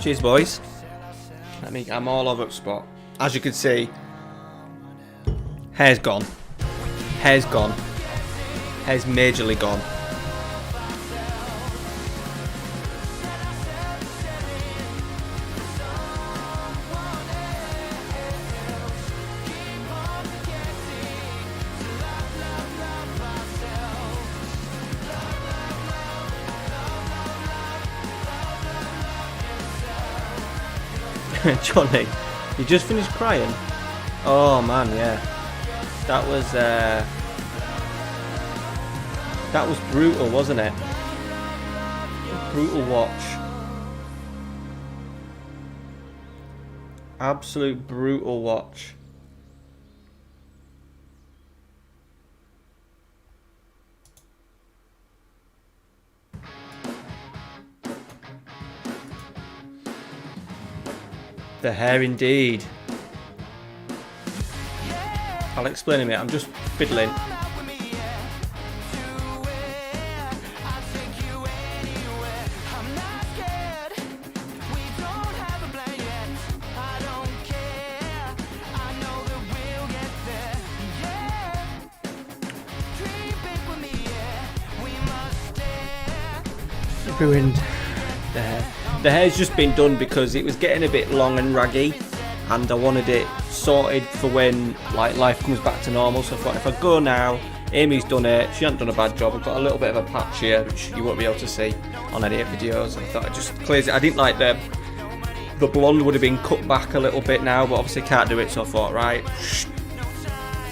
Cheers, boys. I'm all over the spot. As you can see, hair's gone. Hair's gone. Hair's majorly gone. Johnny, you just finished crying? Oh man, yeah. That was brutal, wasn't it? Brutal watch. Absolute brutal watch. The hair indeed. I'll explain in a minute, I'm just fiddling. Ruined the hair. The hair's just been done because it was getting a bit long and raggy, and I wanted it sorted for when like life comes back to normal. So I thought if I go now, Amy's done it, she hasn't done a bad job. I've got a little bit of a patch here which you won't be able to see on any videos, and I thought I'd just clear it. I didn't like the blonde would have been cut back a little bit now, but obviously can't do it, so I thought right,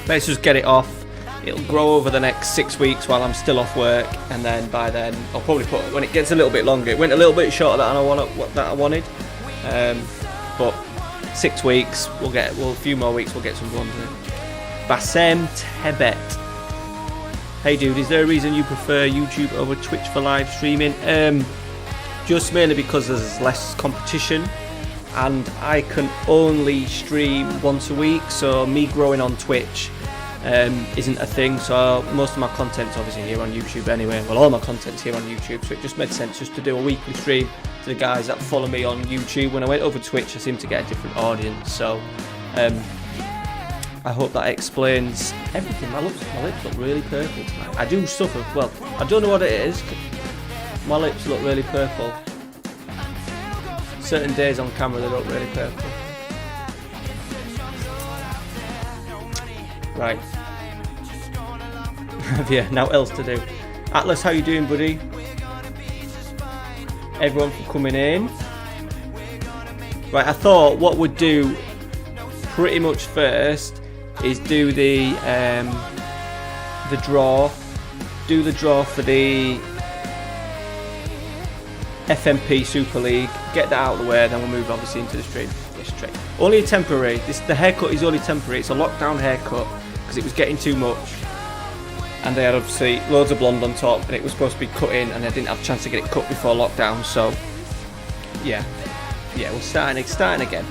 let's just get it off. It'll grow over the next 6 weeks while I'm still off work, and then by then I'll probably put, when it gets a little bit longer, it went a little bit shorter than I wanted, but 6 weeks, a few more weeks, we'll get some blonde in it. Bassem Tebet. Hey dude, is there a reason you prefer YouTube over Twitch for live streaming? Just mainly because there's less competition, and I can only stream once a week, so me growing on Twitch isn't a thing. So most of my content's obviously here on YouTube anyway. Well, all my content's here on YouTube, so it just made sense just to do a weekly stream to the guys that follow me on YouTube. When I went over Twitch, I seemed to get a different audience, so I hope that explains everything. My lips look really purple tonight. I do suffer, well, I don't know what it is. My lips look really purple. Certain days on camera they look really purple. Right. Yeah, now else to do. Atlas, how you doing, buddy? Everyone for coming in. Right, I thought what we'd do pretty much first is do the draw. Do the draw for the FMP Super League. Get that out of the way, then we'll move obviously into the stream. Only a temporary. The haircut is only temporary. It's a lockdown haircut because it was getting too much, and they had obviously loads of blonde on top, and it was supposed to be cut in, and I didn't have a chance to get it cut before lockdown. So yeah, we're starting again.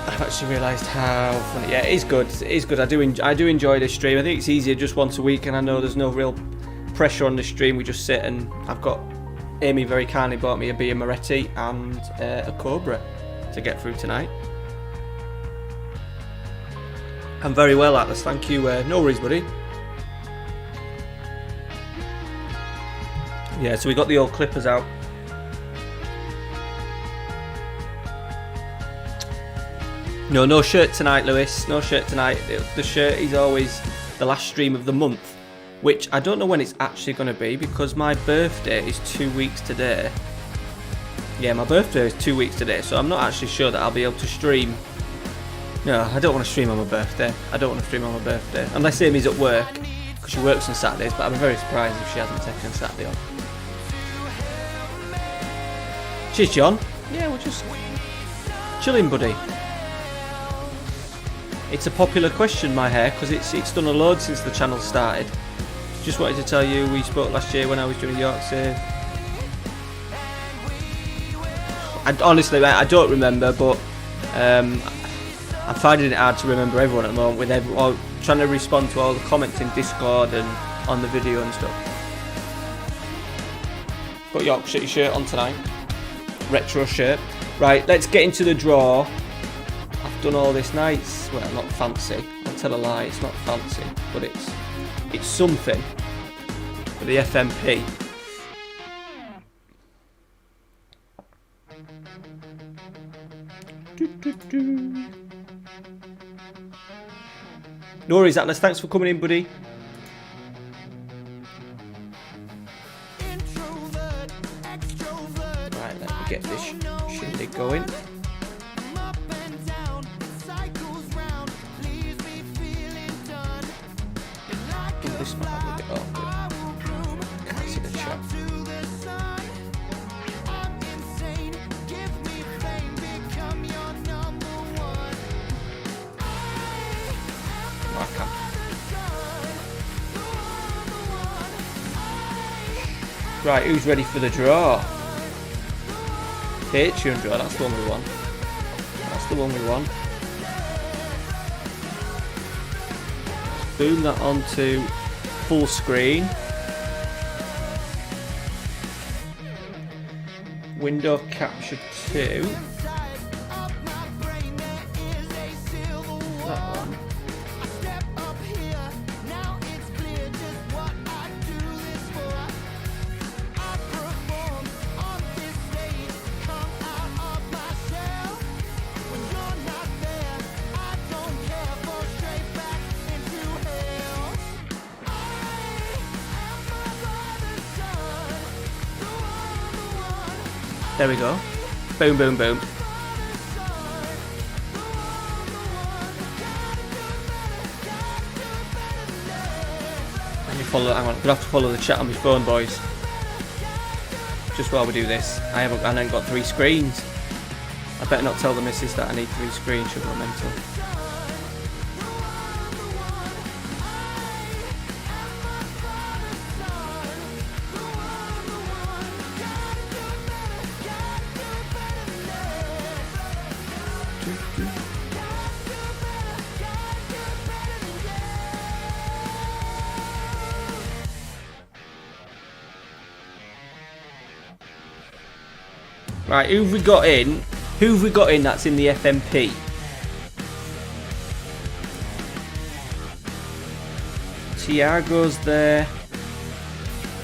I've actually realised how funny. Yeah, it is good. It is good. I do enjoy this stream. I think it's easier just once a week, and I know there's no real pressure on the stream. We just sit, and I've got Amy very kindly bought me a beer Moretti and a Cobra to get through tonight. I'm very well, Atlas. Thank you. No worries, buddy. Yeah, so we got the old clippers out. No shirt tonight, Lewis. No shirt tonight. The shirt is always the last stream of the month, which I don't know when it's actually going to be because my birthday is 2 weeks today. Yeah, my birthday is 2 weeks today, so I'm not actually sure that I'll be able to stream. No, I don't want to stream on my birthday. Unless Amy's at work, because she works on Saturdays, but I'd be very surprised if she hasn't taken Saturday off. Cheers, John. Yeah, we're just chilling, buddy. It's a popular question, my hair, because it's done a load since the channel started. Just wanted to tell you, we spoke last year when I was doing Yorkshire. Honestly, I don't remember, but I'm finding it hard to remember everyone at the moment, with everyone trying to respond to all the comments in Discord and on the video and stuff. Got Yorkshire shirt on tonight. Retro shirt. Right, let's get into the draw. I've done all this nice. Well, not fancy. I'll tell a lie. It's not fancy, but it's something for the FMP. No worries, Atlas. Thanks for coming in, buddy. Right, let me get this shindig going. This might be a bit awkward. Can't see the chat. No, I can't. Right, who's ready for the draw? Patreon draw, that's the one we want. That's the one we want. Boom that onto full screen. Window capture 2. That one. There we go. Boom, boom, boom. Let me follow. Hang on, I'm gonna have to follow the chat on my phone, boys. Just while we do this, I ain't got 3 screens. I better not tell the missus that I need 3 screens. She'll go mental. Right, who've we got in? Who've we got in that's in the FMP? Tiago's there.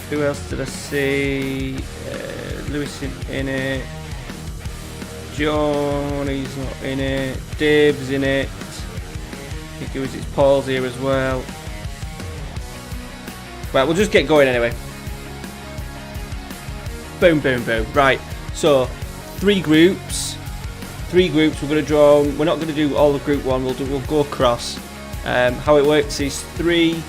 Who else did I see? Lewis in it. Johnny's not in it. Dave's in it. I think it was Paul's here as well. Right, we'll just get going anyway. Boom, boom, boom. Right. So, 3 groups. 3 groups. We're going to draw. We're not going to do all of Group 1. We'll go across. How it works is 3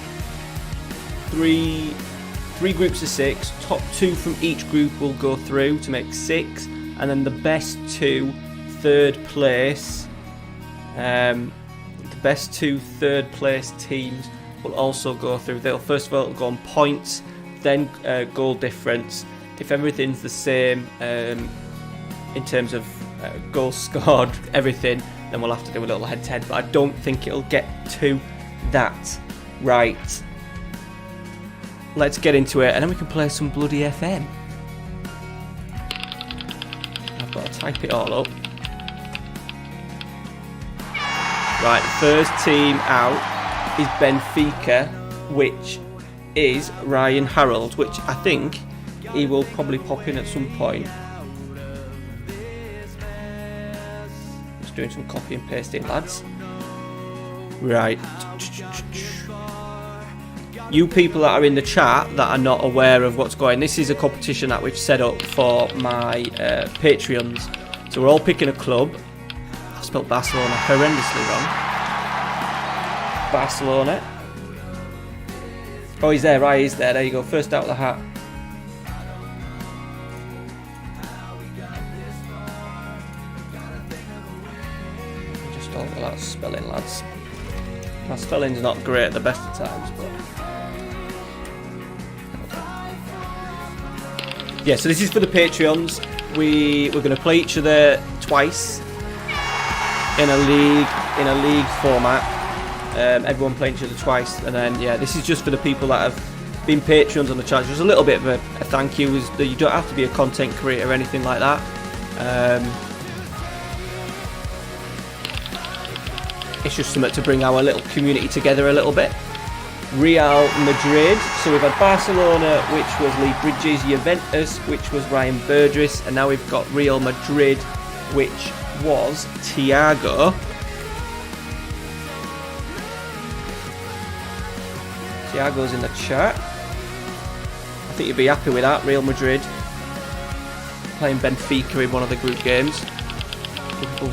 groups of 6. Top 2 from each group will go through to make 6, and then the best 2 third place. The best 2 third place teams will also go through. They'll first of all go on points, then goal difference. If everything's the same in terms of goals scored, everything, then we'll have to do a little head-to-head. But I don't think it'll get to that. Right. Let's get into it, and then we can play some bloody FM. I've got to type it all up. Right, the first team out is Benfica, which is Ryan Harold, which I think he will probably pop in at some point. Just doing some copy and pasting, lads. Right. You people that are in the chat that are not aware of what's going on, this is a competition that we've set up for my Patreons. So we're all picking a club. I spelled Barcelona horrendously wrong. Barcelona. Oh, he's there, right, he's there. There you go, first out of the hat. Just all that spelling, lads. My spelling's not great at the best of times, but... Yeah, so this is for the Patreons. We're going to play each other twice in a league format. Everyone playing each other twice, and then yeah, this is just for the people that have been Patreons on the channel. Just a little bit of a thank you. Is that you don't have to be a content creator or anything like that. It's just something to bring our little community together a little bit. Real Madrid. So we've had Barcelona, which was Lee Bridges, Juventus, which was Ryan Burgess, and now we've got Real Madrid, which was Thiago. Thiago's in the chat. I think you'd be happy with that. Real Madrid playing Benfica in one of the group games.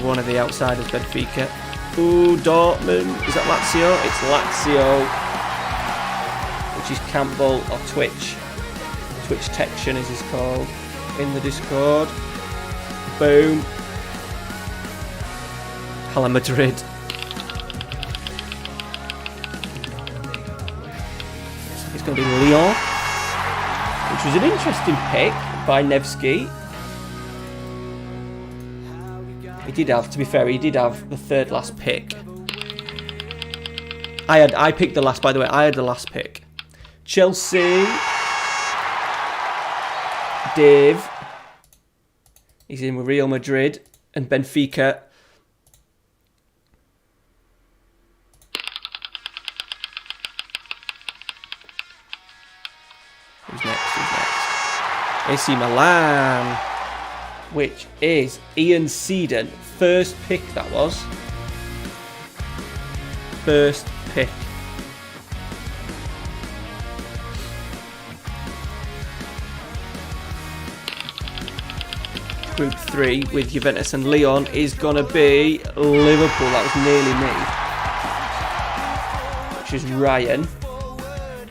One of the outsiders, Benfica. Ooh, Dortmund. Is that Lazio? It's Lazio, which is Campbell or Twitch. Twitch Tection is his called in the Discord. Boom. Hala Madrid. It's going to be Lyon, which was an interesting pick by Nevsky. He did have, to be fair, he did have the third last pick. I picked the last, by the way, I had the last pick. Chelsea. Dave. He's in with Real Madrid and Benfica. Who's next? AC Milan, which is Ian Seedon. First pick, that was. First pick. Group 3 with Juventus and Lyon is going to be Liverpool. That was nearly me. Which is Ryan.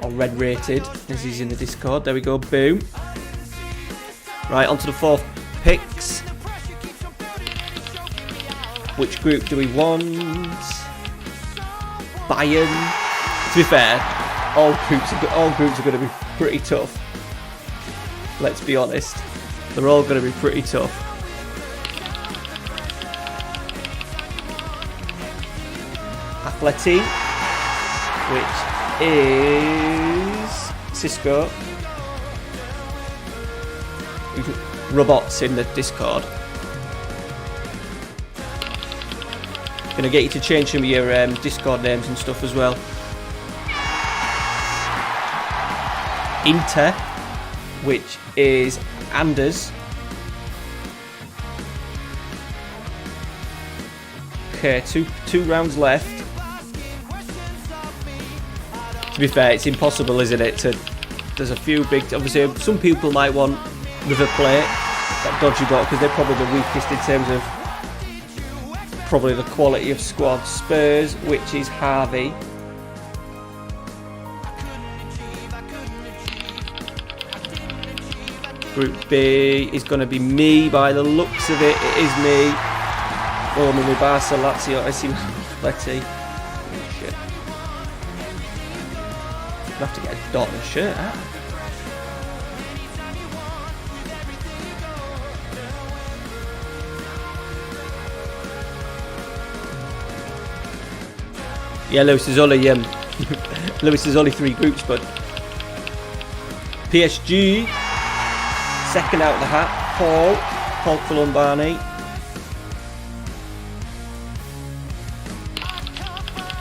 Or red rated, as he's in the Discord. There we go, boom. Right, on to the fourth picks. Which group do we want? Bayern. To be fair, all groups are going to be pretty tough. Let's be honest. They're all going to be pretty tough. Atleti, which is Cisco. Robots in the Discord. Gonna get you to change some of your Discord names and stuff as well. Inter, which is Anders. Okay, two rounds left. To be fair, it's impossible, isn't it? There's a few big. Obviously, some people might want River Plate, that dodgy bot, because they're probably the weakest in terms of probably the quality of squad. Spurs, which is Harvey. Group B is going to be me by the looks of it. It is me. Oh, with Barca, Lazio, AC Atleti. Oh, shit. I'll have to get a Dortmund shirt out. Yeah, Lewis, there's only 3 groups, bud. PSG, second out of the hat, Paul Colombani.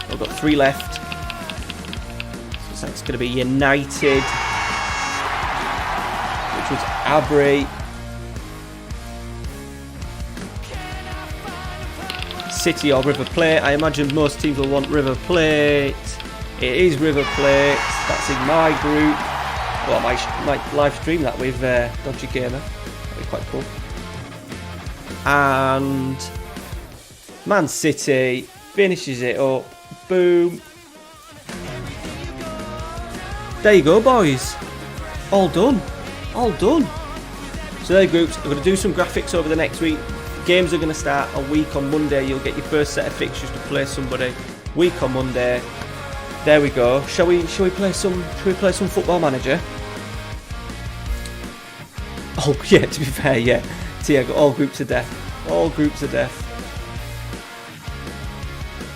I've got 3 left. So that's going to be United, which was Abri. City or River Plate. I imagine most teams will want River Plate. It is River Plate. That's in my group. Well, I might live stream that with Dodgy Gamer. That'd be quite cool. And Man City finishes it up. Boom. There you go, boys. All done. All done. So there groups. We're going to do some graphics over the next week. Games are going to start a week on Monday. You'll get your first set of fixtures to play somebody. Week on Monday. There we go. Shall we play some Football Manager? Oh yeah, to be fair, yeah. Thiago, all groups of death. All groups of death.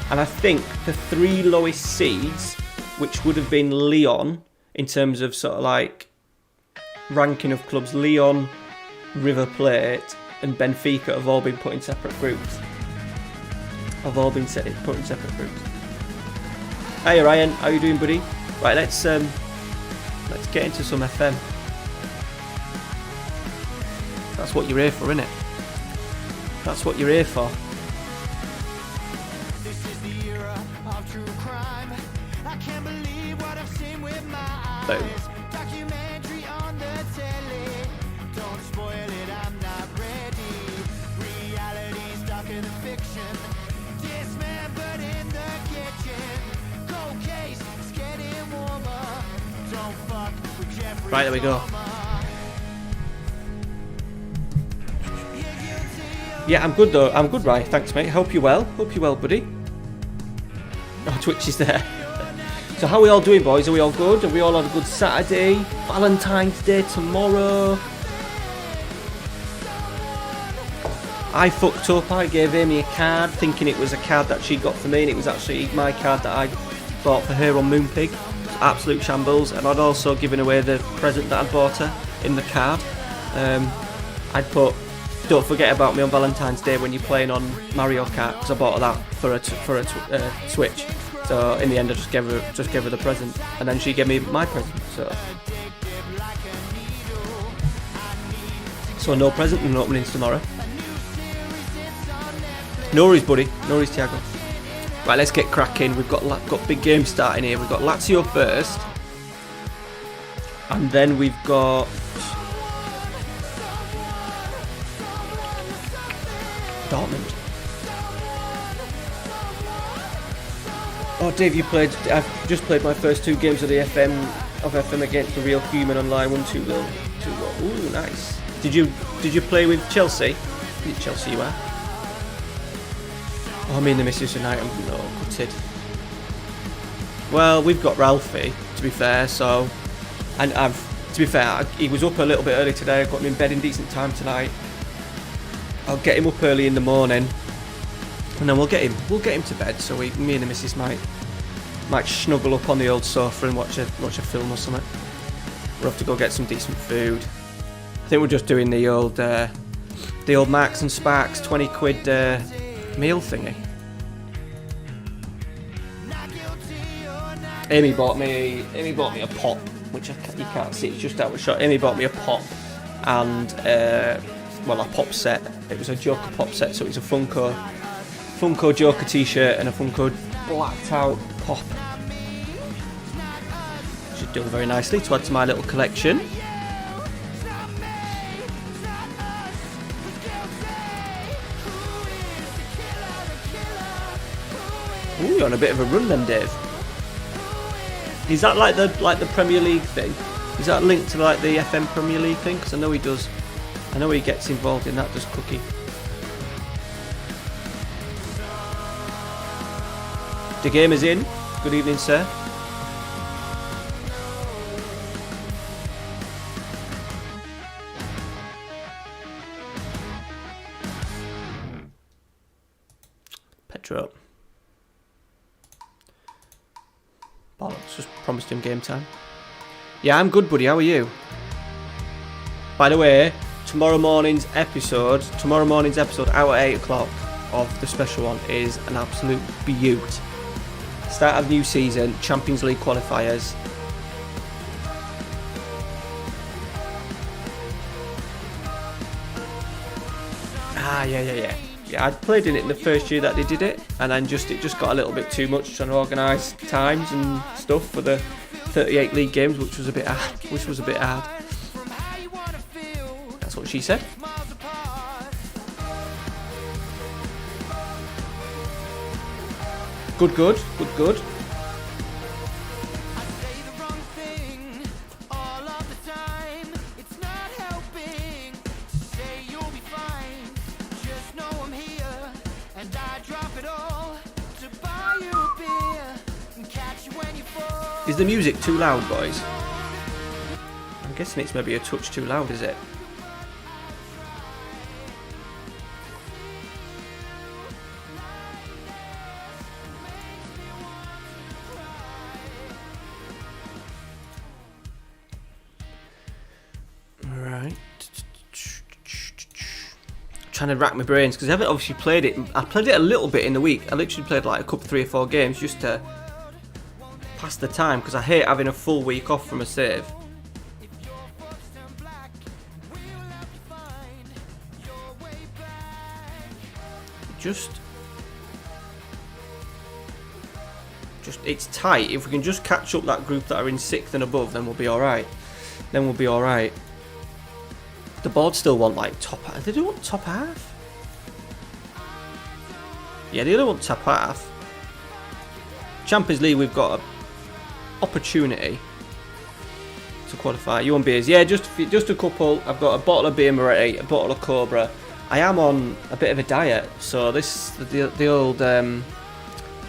And I think the 3 lowest seeds, which would have been Lyon, in terms of sort of like ranking of clubs. Lyon, River Plate, and Benfica have all been put in separate groups. Hey Ryan, how you doing, buddy? Right, let's get into some FM. That's what you're here for, innit? That's what you're here for. This is the era of true crime. I can't believe what I've seen with my eyes. Documentary on the telly. Don't spoil it, I'm not ready. Reality stuck in the fiction. Dismembered in the kitchen. Cold case, it's getting warmer. Don't fuck with Jeffrey. Right, there we go. Yeah, I'm good though. I'm good, right? Thanks, mate. Hope you're well. Hope you're well, buddy. Oh, Twitch is there. So how are we all doing, boys? Are we all good? Have we all had a good Saturday? Valentine's Day tomorrow. I fucked up. I gave Amy a card thinking it was a card that she got for me, and it was actually my card that I bought for her on Moonpig. Absolute shambles. And I'd also given away the present that I bought her in the card. I'd put, don't forget about me on Valentine's Day when you're playing on Mario Kart, because I bought her that for a Switch. So in the end, I just gave her the present, and then she gave me my present. So no present and no openings tomorrow. No worries, buddy. No worries, Thiago. Right, let's get cracking. We've got big games starting here. We've got Lazio first, and then we've got Dortmund. Oh, Dave, I've just played my first 2 games of the FM against the Real Human Online. 1-2 0. Ooh, nice. Did you play with Chelsea? Is it Chelsea you are? Oh, me and the missus tonight. I'm gutted. Well, we've got Ralphie, to be fair. So, and he was up a little bit early today. I got him in bed in decent time tonight. I'll get him up early in the morning, and then we'll get him to bed. So me and the missus might snuggle up on the old sofa and watch a film or something. We'll have to go get some decent food. I think we're just doing the old Marks and Sparks 20 quid meal thingy. Amy bought me a pop, which you can't see. It's just out of shot. Amy bought me a pop and a pop set. It was a Joker pop set, so it's a Funko Joker t-shirt and a Funko blacked out pop. Should do very nicely to add to my little collection. Ooh, you're on a bit of a run then, Dave. Is that like the Premier League thing? Is that linked to like the FM Premier League thing? Because I know he does. I know he gets involved in that, does Cookie. The game is in. Good evening, sir. Petro. Bollocks, just promised him game time. Yeah, I'm good, buddy. How are you? By the way, tomorrow morning's episode out at 8 o'clock of the special one is an absolute beaut. Start of new season, Champions League qualifiers. Yeah, I'd played in it in the first year that they did it, and then it just got a little bit too much trying to organise times and stuff for the 38 league games, which was a bit hard. That's what she said. Good. Is the music too loud, boys? I'm guessing it's maybe a touch too loud, is it? trying to rack my brains because I haven't obviously played it. I played it a little bit in the week. I literally played like a couple, 3 or 4 games just to pass the time because I hate having a full week off from a save. Just it's tight. If we can just catch up that group that are in 6th and above, then we'll be alright. The board still want like top half. They do want top half. Yeah, they don't want top half. Champions League, we've got an opportunity to qualify. You want beers? Yeah, just a couple. I've got a bottle of beer Moretti, a bottle of Cobra. I am on a bit of a diet, so the old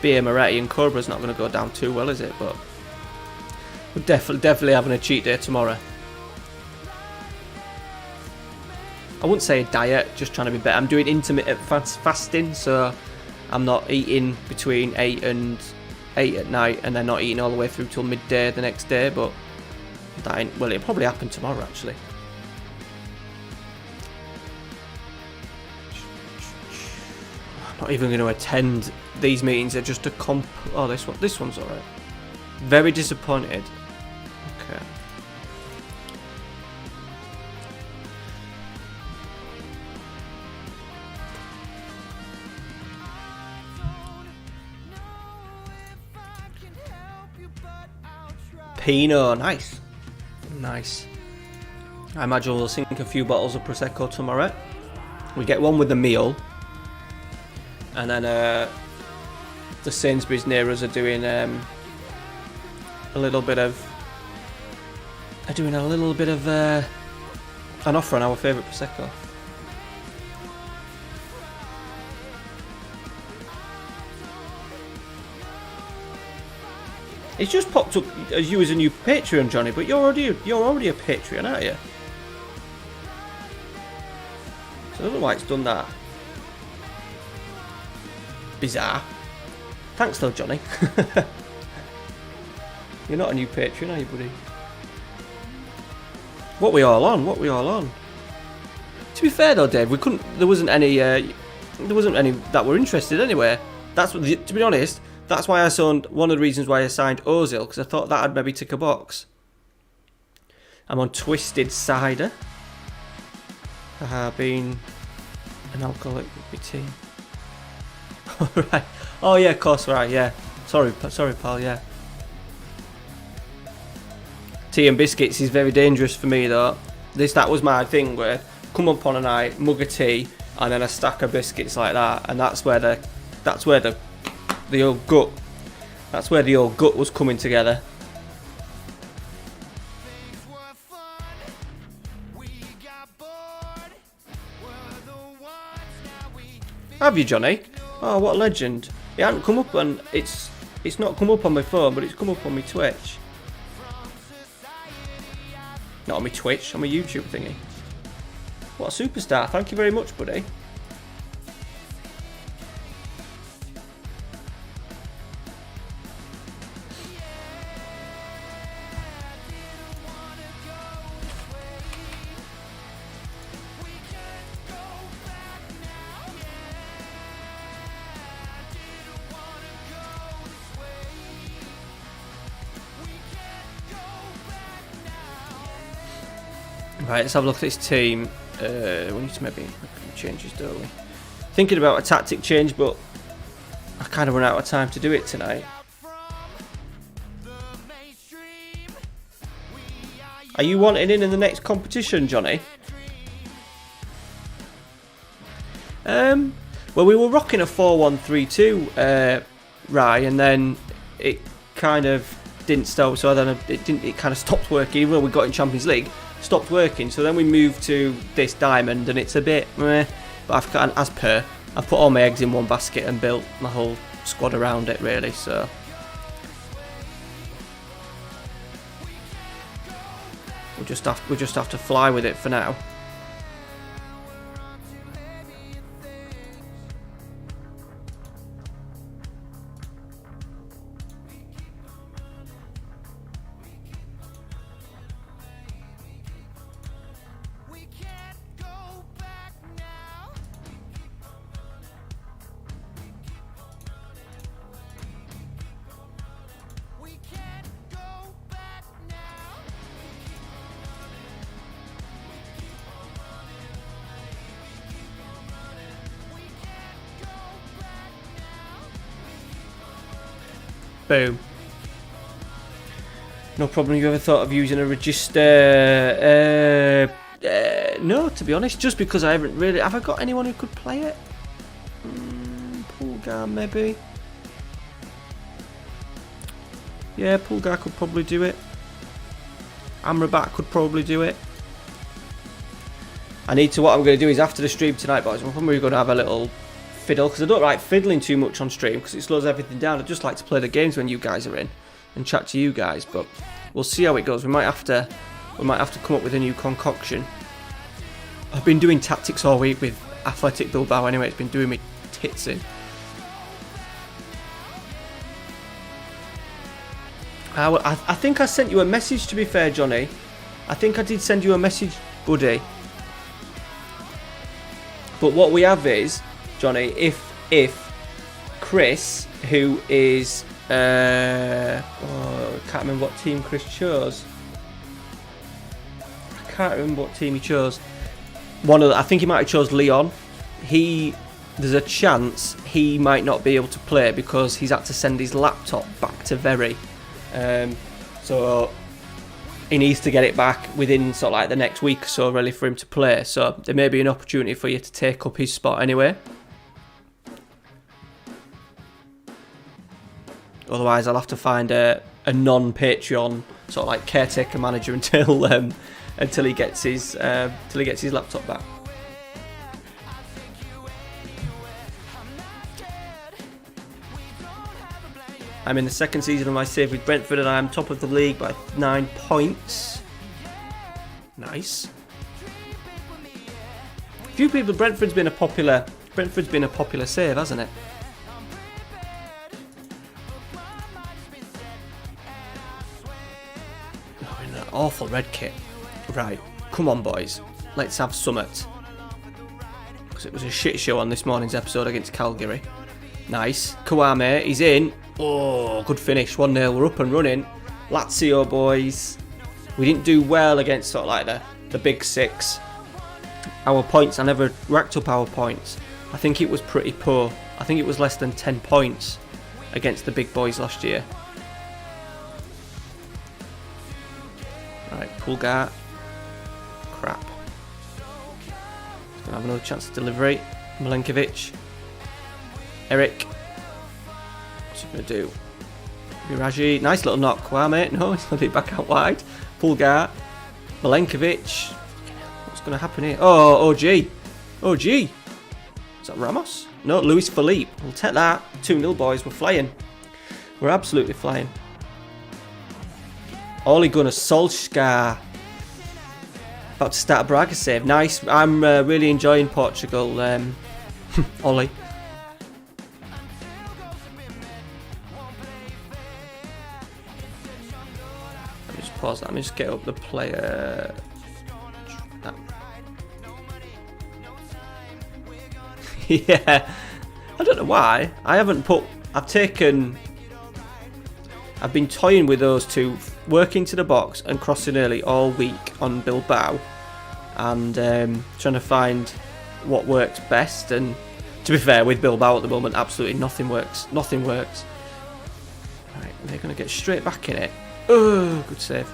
beer Moretti and Cobra's not going to go down too well, is it? But we're definitely having a cheat day tomorrow. I wouldn't say a diet, just trying to be better. I'm doing intermittent fasting, so I'm not eating between 8 and 8 at night, and then not eating all the way through till midday the next day. But that ain't, well, it'll probably happen tomorrow actually. I'm not even going to attend these meetings. They're just a comp. Oh, this one's alright. Very disappointed. Okay. Pinot, nice. I imagine we'll sink a few bottles of Prosecco tomorrow. We get one with the meal. And then the Sainsbury's near us are doing a little bit of an offer on our favourite Prosecco. It's just popped up as you as a new Patreon, Johnny, but you're already a Patreon, aren't you? So I don't know why it's done that. Bizarre. Thanks though, Johnny. You're not a new Patreon, are you, buddy? What we all on? To be fair though, Dave, there wasn't any that were interested anyway. To be honest, that's why I signed. One of the reasons why I signed Ozil, because I thought that'd maybe tick a box. I'm on Twisted Cider. Being an alcoholic would be tea. Right. Oh yeah, of course, right, yeah. Sorry, pal, yeah. Tea and biscuits is very dangerous for me though. That was my thing where come up on a night, mug of tea, and then a stack of biscuits like that, and that's where the old gut. That's where the old gut was coming together. Have you, Johnny? Oh, what a legend! It hadn't come up on. It's not come up on my phone, but it's come up on my Twitch. Not on my Twitch, on my YouTube thingy. What a superstar! Thank you very much, buddy. Right, let's have a look at this team. We need to maybe make some changes, don't we? Thinking about a tactic change, but I kind of run out of time to do it tonight. Are you wanting in the next competition, Johnny? Well, we were rocking a 4-1-3-2, Rye, and then it kind of didn't stop. So then it kind of stopped working. Even though we got in Champions League, stopped working. So then we moved to this diamond, and it's a bit meh. But I've put all my eggs in one basket and built my whole squad around it, really. So we'll just have to fly with it for now. Boom. No problem. You ever thought of using a register? No, to be honest. Just because I haven't really. Have I got anyone who could play it? Pulgar, maybe. Yeah, Pulgar could probably do it. Amrabat could probably do it. What I'm going to do is after the stream tonight, boys, we're probably going to have a little fiddle, because I don't like fiddling too much on stream because it slows everything down. I just like to play the games when you guys are in and chat to you guys, but we'll see how it goes. We might have to come up with a new concoction. I've been doing tactics all week with Athletic Bilbao anyway. It's been doing me tits in. I think I sent you a message, to be fair, Johnny. I think I did send you a message, buddy. But what we have is, Johnny, if Chris, who is I can't remember what team Chris chose. I can't remember what team he chose. I think he might have chose Leon. There's a chance he might not be able to play because he's had to send his laptop back to Very. So he needs to get it back within sort of like the next week or so, really, for him to play. So there may be an opportunity for you to take up his spot anyway. Otherwise, I'll have to find a non-Patreon sort of like caretaker manager until he gets his laptop back. I'm in the second season of my save with Brentford and I am top of the league by 9 points. Nice. A few people. Brentford's been a popular save, hasn't it? Oh, in an awful red kit. Right, come on, boys. Let's have summit. Because it was a shit show on this morning's episode against Calgary. Nice. Kouame, he's in. Oh, good finish. 1-0. We're up and running. Lazio, boys. We didn't do well against sort of like the big six. Our points, I never racked up our points. I think it was pretty poor. I think it was less than 10 points against the big boys last year. Right, Pulgar. Crap. He's going to have another chance of delivery. Milenkovic. Eric. What's he going to do? Miraji. Nice little knock. Kwame. No, he's going to be back out wide. Pulgar. Milenkovic. What's going to happen here? Oh, OG. OG. Is that Ramos? No, Luis Felipe. We'll take that. 2-0, boys. We're flying. We're absolutely flying. Ole Gunnar Solskjaer. About to start a Braga save. Nice. I'm really enjoying Portugal. Ole. Let me just pause that. Let me just get up the player. Yeah. I don't know why. I've been toying with those two, working to the box and crossing early all week on Bilbao, and trying to find what works best. And to be fair, with Bilbao at the moment, absolutely nothing works. Nothing works. Right, they're going to get straight back in it. Oh, good save.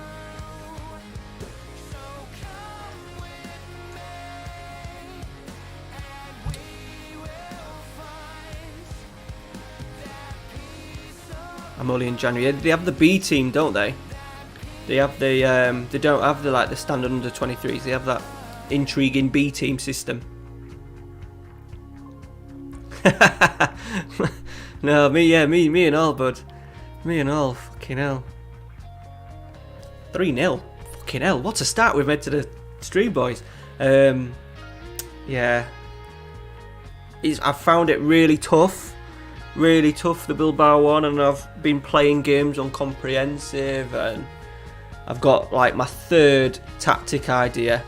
I'm only in January. They have the B team, don't they? They have the they don't have the standard under 23s. They have that intriguing B team system. No, me and all, bud. Me and all, fucking hell. 3-0. Fucking hell. What a start we've made to the stream, boys. Yeah. I've found it really tough. Really tough, the Bilbao one, and I've been playing games on comprehensive, and I've got like my third tactic idea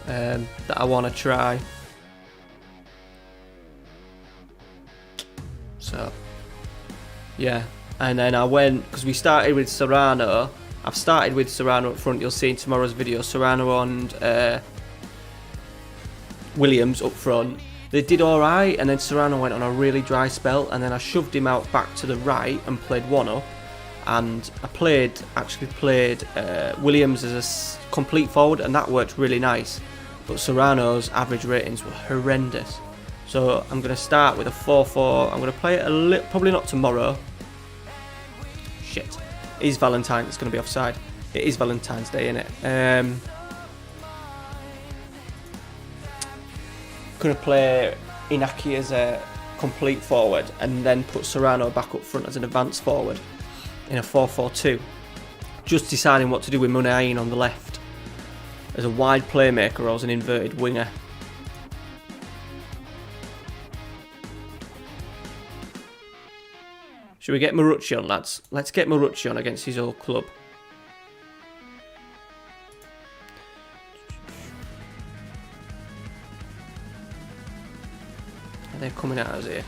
that I want to try. So yeah, and then I went, because we started with Serrano. I've started with Serrano up front. You'll see in tomorrow's video Serrano and Williams up front. they did alright, and then Serrano went on a really dry spell, and then I shoved him out back to the right and played one up, and I actually played Williams as a complete forward, and that worked really nice, but Serrano's average ratings were horrendous. So I'm going to start with a 4-4. I'm going to play it probably not tomorrow. Shit. It is Valentine's. It's going to be offside. It is Valentine's Day, innit? Going to play Inaki as a complete forward and then put Serrano back up front as an advanced forward in a 4-4-2. Just deciding what to do with Munayin on the left as a wide playmaker or as an inverted winger. Should we get Marucci on, lads? Let's get Marucci on against his old club. Are they coming at us here?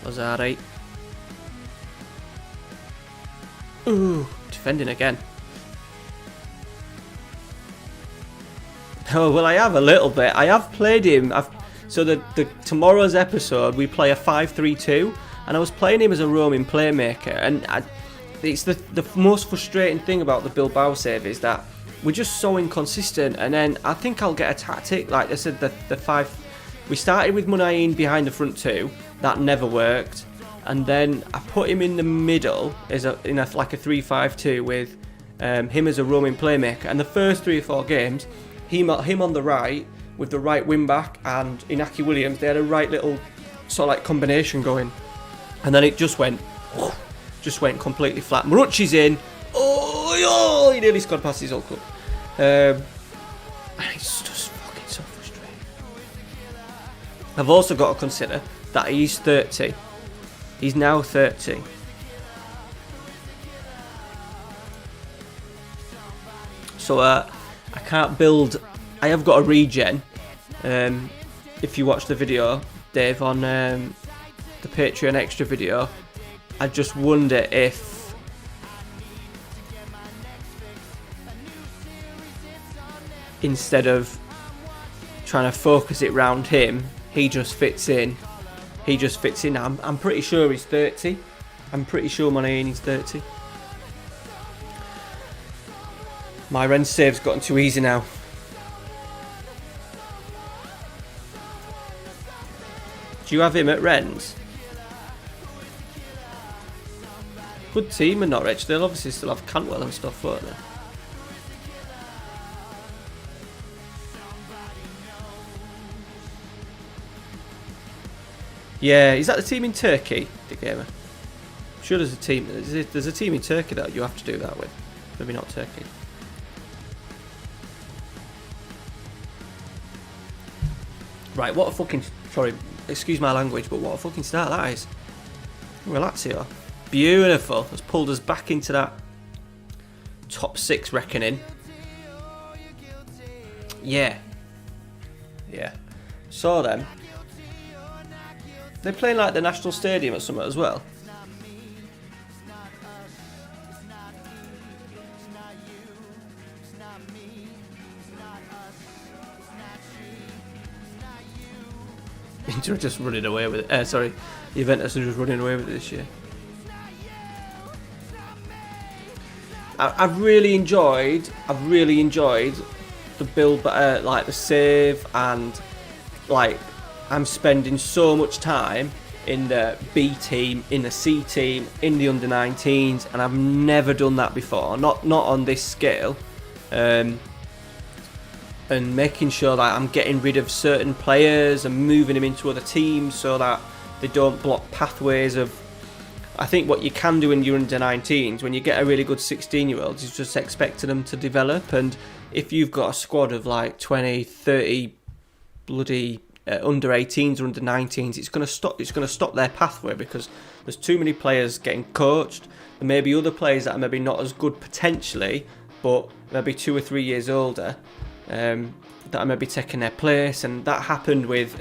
Lazari. Ooh, defending again. Oh, well, I have a little bit. I have played him. So the tomorrow's episode, we play a 5-3-2. And I was playing him as a roaming playmaker, and it's the most frustrating thing about the Bilbao save is that we're just so inconsistent. And then I think I'll get a tactic, like I said, the 5. We started with Munayin behind the front two, that never worked, and then I put him in the middle like a 3-5-2 with him as a roaming playmaker. And the first 3 or 4 games, him on the right with the right wing back and Inaki Williams, they had a right little sort of like combination going. And then it just went completely flat. Marucci's in. Oh, he nearly scored past his old club. And it's just fucking so frustrating. I've also got to consider that he's 30. He's now 30. So I can't build. I have got a regen. If you watch the video, Dave, on the Patreon extra video, I just wonder if instead of trying to focus it round him, he just fits in. I'm pretty sure he's 30. I'm pretty sure Munayin is 30. My Rennes save's gotten too easy now. Do you have him at Rennes? Good team in Norwich. They'll obviously still have Cantwell and stuff, won't they? Yeah, is that the team in Turkey, Dick Gamer? I'm sure there's a team. There's a team in Turkey that you have to do that with. Maybe not Turkey. Right, what a fucking... Sorry, excuse my language, but what a fucking start that is. Relax here. Beautiful. Has pulled us back into that top 6 reckoning. Yeah. Saw them. They're playing like the National Stadium or something as well. Inter are just running away with it. Sorry, Juventus are just running away with it this year. I've really enjoyed the build, like the save, and like I'm spending so much time in the B team, in the C team, in the under-19s, and I've never done that before. Not on this scale. And making sure that I'm getting rid of certain players and moving them into other teams so that they don't block pathways of... I think what you can do in your under-19s, when you get a really good 16-year-old, is just expecting them to develop. And if you've got a squad of like 20, 30 bloody under-18s or under-19s, it's going to stop their pathway because there's too many players getting coached. There may be other players that are maybe not as good potentially, but maybe 2 or 3 years older, that are maybe taking their place. And that happened with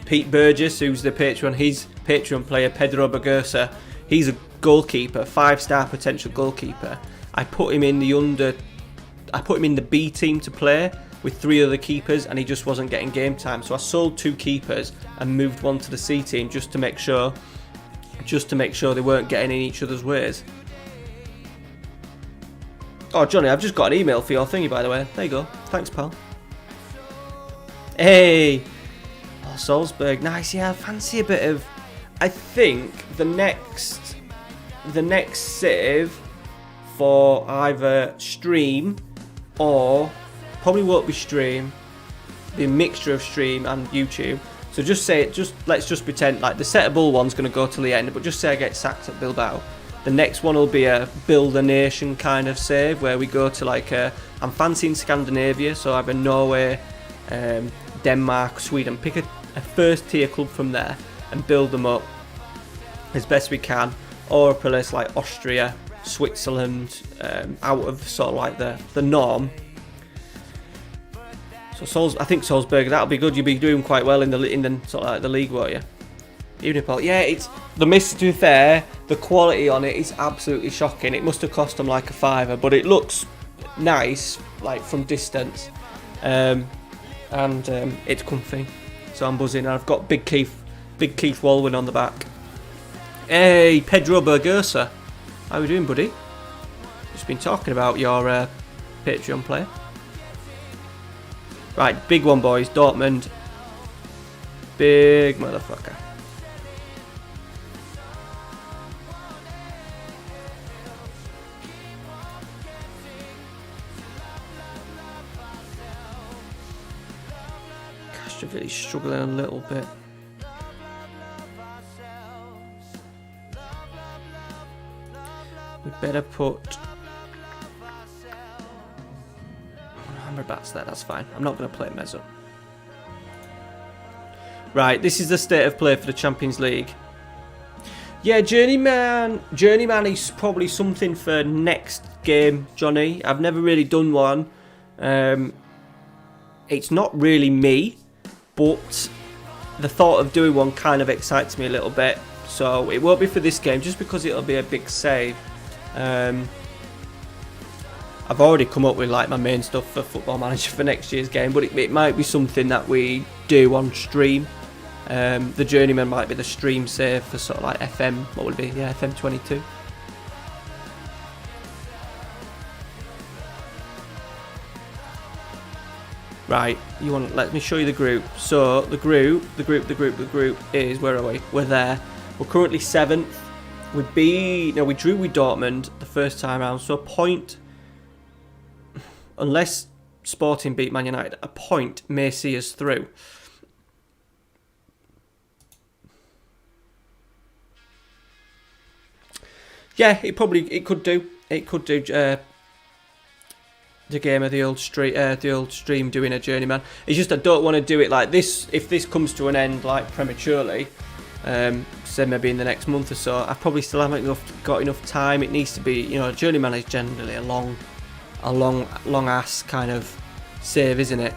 Pete Burgess, who's his Patreon player, Pedro Bergosa. He's a goalkeeper, 5-star potential goalkeeper. I put him in the I put him in the B team to play with 3 other keepers, and he just wasn't getting game time. So I sold 2 keepers and moved one to the C team just to make sure they weren't getting in each other's ways. Oh, Johnny, I've just got an email for your thingy, by the way. There you go. Thanks, pal. Hey, oh, Salzburg, nice. Yeah, I fancy a bit of. I think the next save for either stream or probably won't be stream, be a mixture of stream and YouTube. So let's just pretend like the settable one's going to go till the end, but just say I get sacked at Bilbao. The next one will be a build a nation kind of save where we go to like I'm fancying Scandinavia, so either Norway, Denmark, Sweden. Pick a first tier club from there and build them up as best we can, or a place like Austria, Switzerland, out of sort of like the norm. So I think Salzburg, that'll be good. You'll be doing quite well in the sort of like the league, won't you? Even if it's the miss. To be fair, the quality on it is absolutely shocking. It must have cost them like a £5, but it looks nice, like from distance, and it's comfy. So I'm buzzing. I've got Big Keith Walwyn on the back. Hey, Pedro Burgosa, how are we doing, buddy? Just been talking about your Patreon play. Right, big one, boys. Dortmund, big motherfucker. Really struggling a little bit. We better put Amrabat's there, that's fine. I'm not going to play Mezzo. Right, this is the state of play for the Champions League. Yeah, Journeyman is probably something for next game, Johnny. I've never really done one. It's not really me, but the thought of doing one kind of excites me a little bit. So it won't be for this game, just because it'll be a big save. I've already come up with like my main stuff for Football Manager for next year's game, but it might be something that we do on stream. The Journeyman might be the stream save for sort of like FM. What would it be? Yeah, FM22. Right, let me show you the group. So the group is, where are we? We're there. We're currently 7th. We drew with Dortmund the first time round, so a point, unless Sporting beat Man United, a point may see us through. Yeah, it could do. It could do. The game of the old stream doing a Journeyman. It's just I don't want to do it like this. If this comes to an end like prematurely, say maybe in the next month or so, I probably still haven't got enough time. It needs to be, Journeyman is generally a long ass kind of save, isn't it?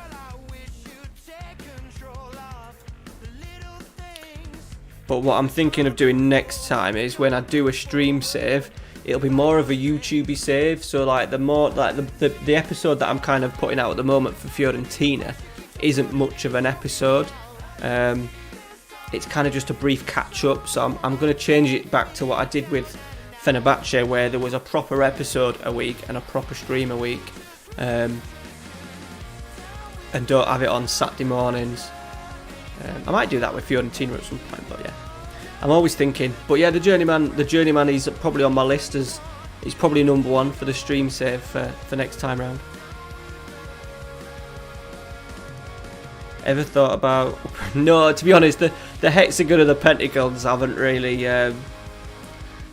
But what I'm thinking of doing next time is when I do a stream save, it'll be more of a YouTubey save. So like the episode that I'm kind of putting out at the moment for Fiorentina isn't much of an episode. It's kind of just a brief catch up. So I'm going to change it back to what I did with Fenerbahce, where there was a proper episode a week and a proper stream a week, and don't have it on Saturday mornings. I might do that with Fiorentina at some point, but yeah, I'm always thinking. But yeah, the Journeyman is probably on my list as he's probably number one for the stream save for next time round. Ever thought about? No, to be honest, the hexagon and the pentagons haven't really.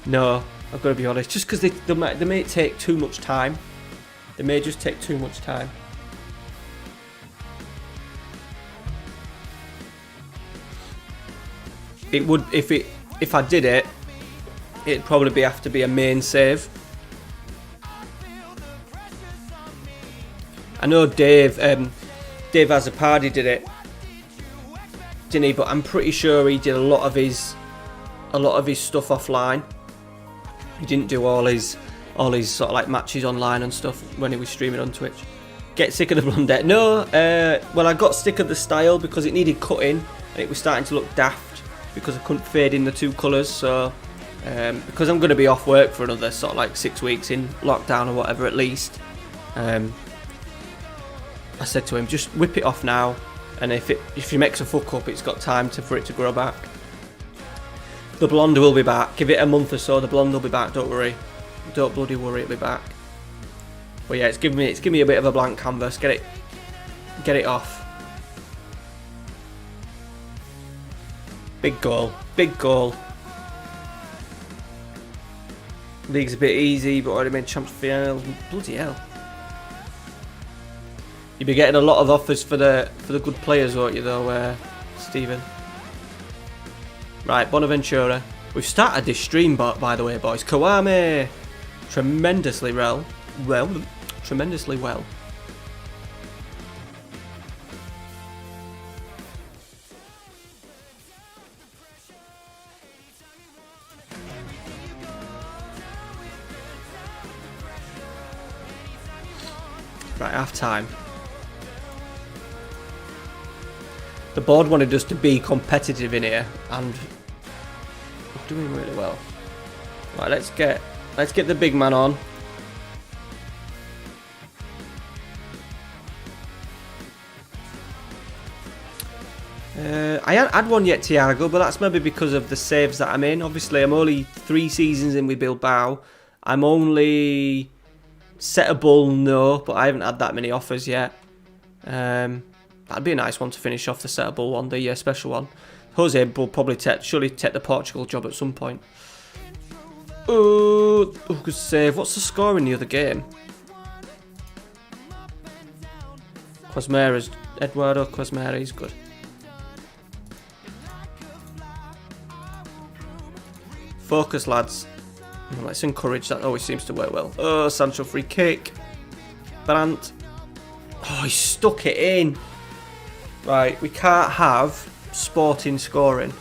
No, I've got to be honest. Just because they may take too much time. They may just take too much time. It would if I did it, it'd probably have to be a main save. I know Dave Azzopardi did it, didn't he? But I'm pretty sure he did a lot of his stuff offline. He didn't do all his all his sort of like matches online and stuff when he was streaming on Twitch. Get sick of the blonde. No, well, I got sick of the style because it needed cutting and it was starting to look daft because I couldn't fade in the two colours. So because I'm going to be off work for another sort of like 6 weeks in lockdown or whatever at least, I said to him, just whip it off now, and if he makes a fuck up, it's got time for it to grow back. The blonde will be back. Give it a month or so, the blonde will be back. Don't worry, don't bloody worry, it'll be back. But yeah, it's giving me a bit of a blank canvas. Get it off. Big goal, big goal. League's a bit easy, but already made champs final. Bloody hell. You'll be getting a lot of offers for the good players, won't you, though, Stephen? Right, Bonaventura. We've started this stream, by the way, boys. Kawame, tremendously well. Tremendously well. Right, half time. The board wanted us to be competitive in here, and we're doing really well. Right, let's get the big man on. I haven't had one yet, Thiago, but that's maybe because of the saves that I'm in. Obviously, I'm only 3 seasons in with Bilbao. I'm only set a bull, no, but I haven't had that many offers yet. That'd be a nice one to finish off the set a bull one, the special one. Jose will probably surely take the Portugal job at some point. Oh, good save. What's the score in the other game? Eduardo Quasmera's good. Focus, lads. Let's encourage that. Always seems to work well. Oh, Sancho free kick. Brandt. Oh, he stuck it in. Right, we can't have Sporting scoring.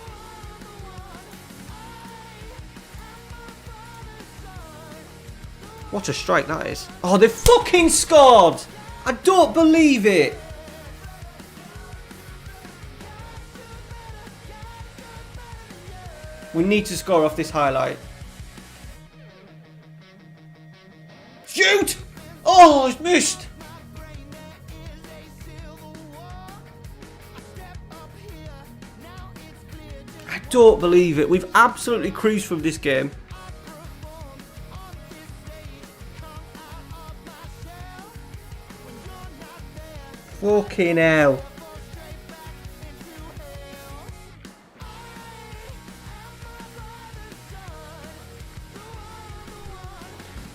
What a strike that is. Oh, they fucking scored! I don't believe it. We need to score off this highlight. Shoot! Oh, it's missed. I don't believe it. We've absolutely cruised from this game. Fucking hell.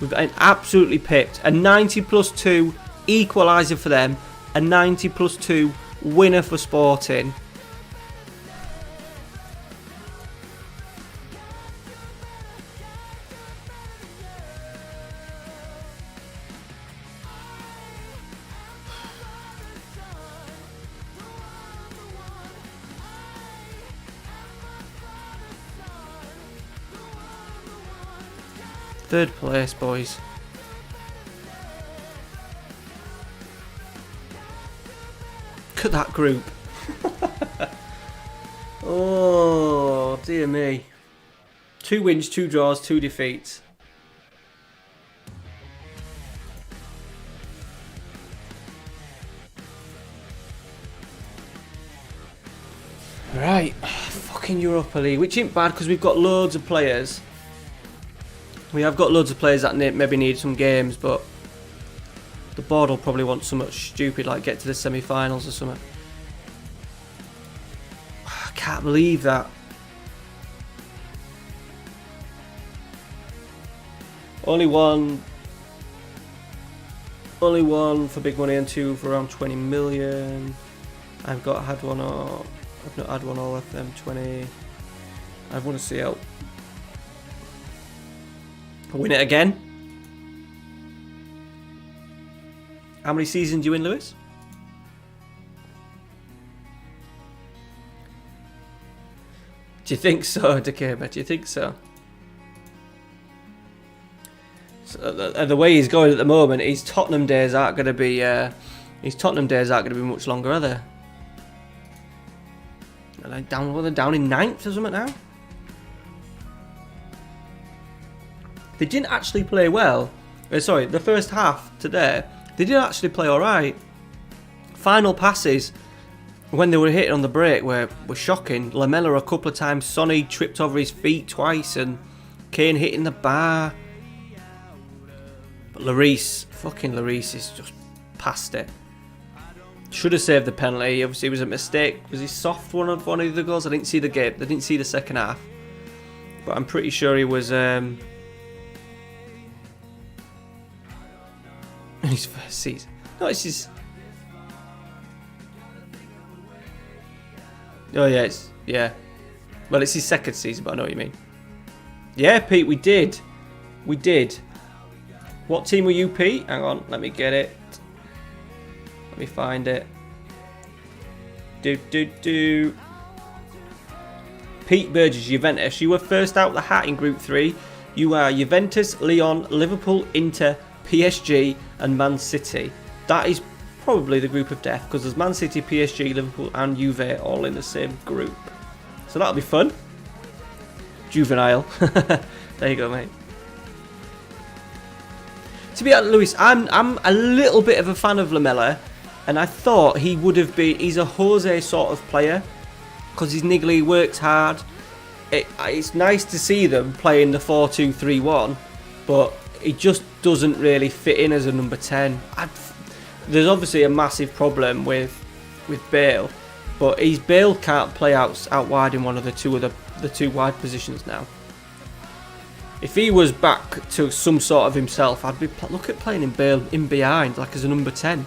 We've been absolutely pipped. A 90+2 equaliser for them. A 90+2 winner for Sporting. Third place, boys. Look at that group. Oh, dear me. 2 wins, 2 draws, 2 defeats. Right, fucking Europa League, which ain't bad because we've got loads of players. We have got loads of players that maybe need some games, but the board will probably want something stupid like get to the semi-finals or something. I can't believe that. Only one for big money and 2 for around 20 million. I've not had one all FM20. I've won a CL. Win it again. How many seasons do you win, Lewis? Do you think so, Dakema? Do you think so? So the way he's going at the moment, his Tottenham days aren't going to be much longer, are they? Are they down in 9th or something now? They didn't actually play well. Sorry, the first half today, they did actually play alright. Final passes, when they were hit on the break, were shocking. Lamela a couple of times, Sonny tripped over his feet twice, and Kane hitting the bar. But Lloris is just past it. Should have saved the penalty. Obviously, it was a mistake. Was he soft one of the goals? I didn't see the game. I didn't see the second half. But I'm pretty sure he was... in his first season. No, it's his... Oh, yeah, yeah. Well, it's his second season, but I know what you mean. Yeah, Pete, we did. We did. What team were you, Pete? Hang on, let me get it. Let me find it. Pete Burgess, Juventus. You were first out the hat in Group 3. You are Juventus, Lyon, Liverpool, Inter, PSG and Man City. That is probably the group of death, because there's Man City, PSG, Liverpool and Juve all in the same group. So that'll be fun. Juvenile. There you go, mate. To be honest, Lewis, I'm a little bit of a fan of Lamela, and I thought he would have been... He's a Jose sort of player, because he's niggly, works hard. It's nice to see them playing the 4-2-3-1, but he just doesn't really fit in as a number 10. There's obviously a massive problem with Bale, but Bale can't play out wide in one of the two wide positions now. If he was back to some sort of himself, I'd look at playing Bale in behind, like as a number 10.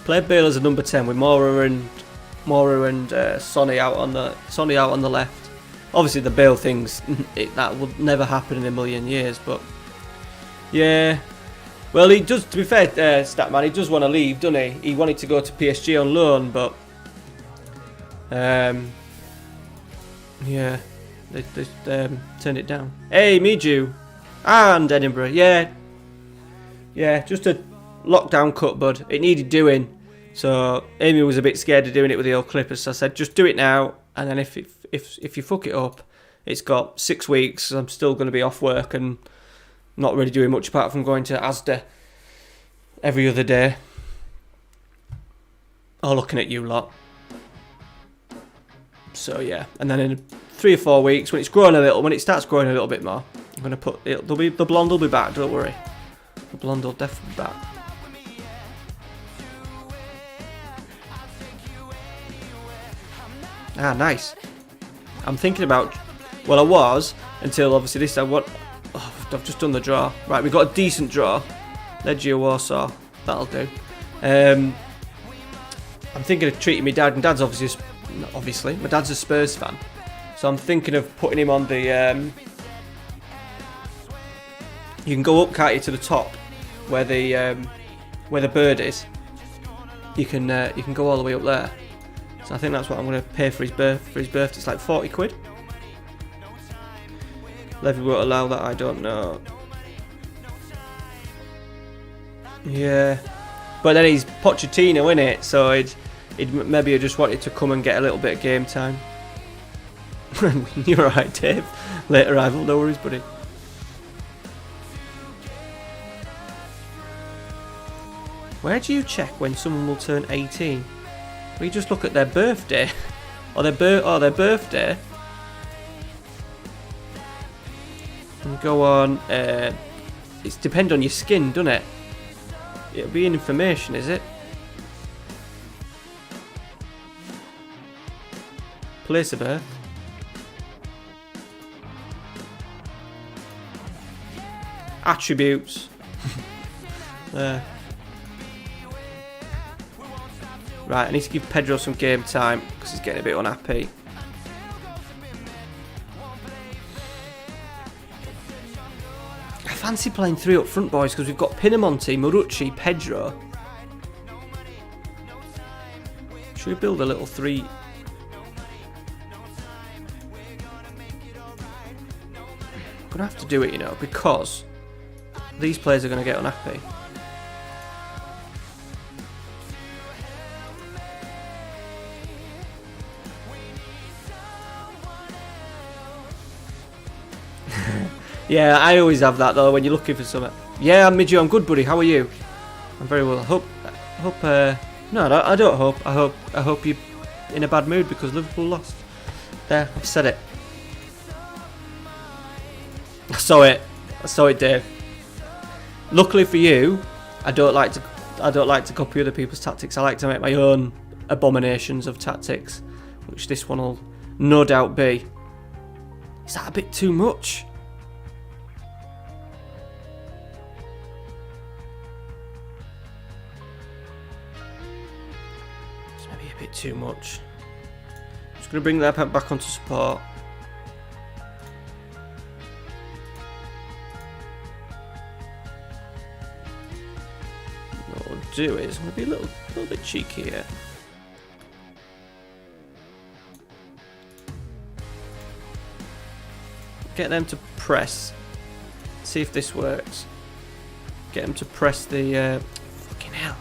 Play Bale as a number 10 with Mora and Sonny out on the left. Obviously, the Bale things that would never happen in a million years, but yeah. Well, he does. To be fair, Statman, he does want to leave, doesn't he? He wanted to go to PSG on loan, but yeah, they turned it down. Hey, Miju and Edinburgh, yeah, just a lockdown cut, bud. It needed doing. So Amy was a bit scared of doing it with the old Clippers. So I said, just do it now, and then if you fuck it up, it's got 6 weeks. So I'm still going to be off work and not really doing much apart from going to Asda every other day. Or looking at you lot. So yeah, and then in 3 or 4 weeks, when it starts growing a little bit more, I'm going to put it. The blonde will be back. Don't worry, the blonde will definitely be back. Ah, nice. I'm thinking about... Well, I was, until obviously this... I've just done the draw. Right, we've got a decent draw. Legia Warsaw. That'll do. I'm thinking of treating my dad. And Dad's obviously... My dad's a Spurs fan. So I'm thinking of putting him on the... You can go up, can't you, to the top, where the bird is. You can go all the way up there. So I think that's what I'm going to pay for his birthday. It's like 40 quid. Levy won't allow that, I don't know. Yeah. But then he's Pochettino, innit? So he'd maybe just wanted to come and get a little bit of game time. You're alright, Dave. Late arrival, no worries, buddy. Where do you check when someone will turn 18? Well, you just look at their birthday. or their birthday. And go on. It's depend on your skin, doesn't it? It'll be in information, is it? Place of birth. Attributes. There. Right, I need to give Pedro some game time because he's getting a bit unhappy. I fancy playing 3 up front, boys, because we've got Pinamonti, Marucci, Pedro. Should we build a little 3? I'm going to have to do it, you know, because these players are going to get unhappy. Yeah, I always have that though when you're looking for something. Yeah, I'm Midge. I'm good, buddy. How are you? I'm very well. No, I don't hope. I hope you're in a bad mood because Liverpool lost. There, I've said it. I saw it, Dave. Luckily for you, I don't like to copy other people's tactics. I like to make my own abominations of tactics, which this one will no doubt be. Is that a bit too much? It's maybe a bit too much. Just going to bring that back onto support. What we'll do is I'm going to be a little bit cheeky here. Get them to press. See if this works. Get them to press the fucking hell.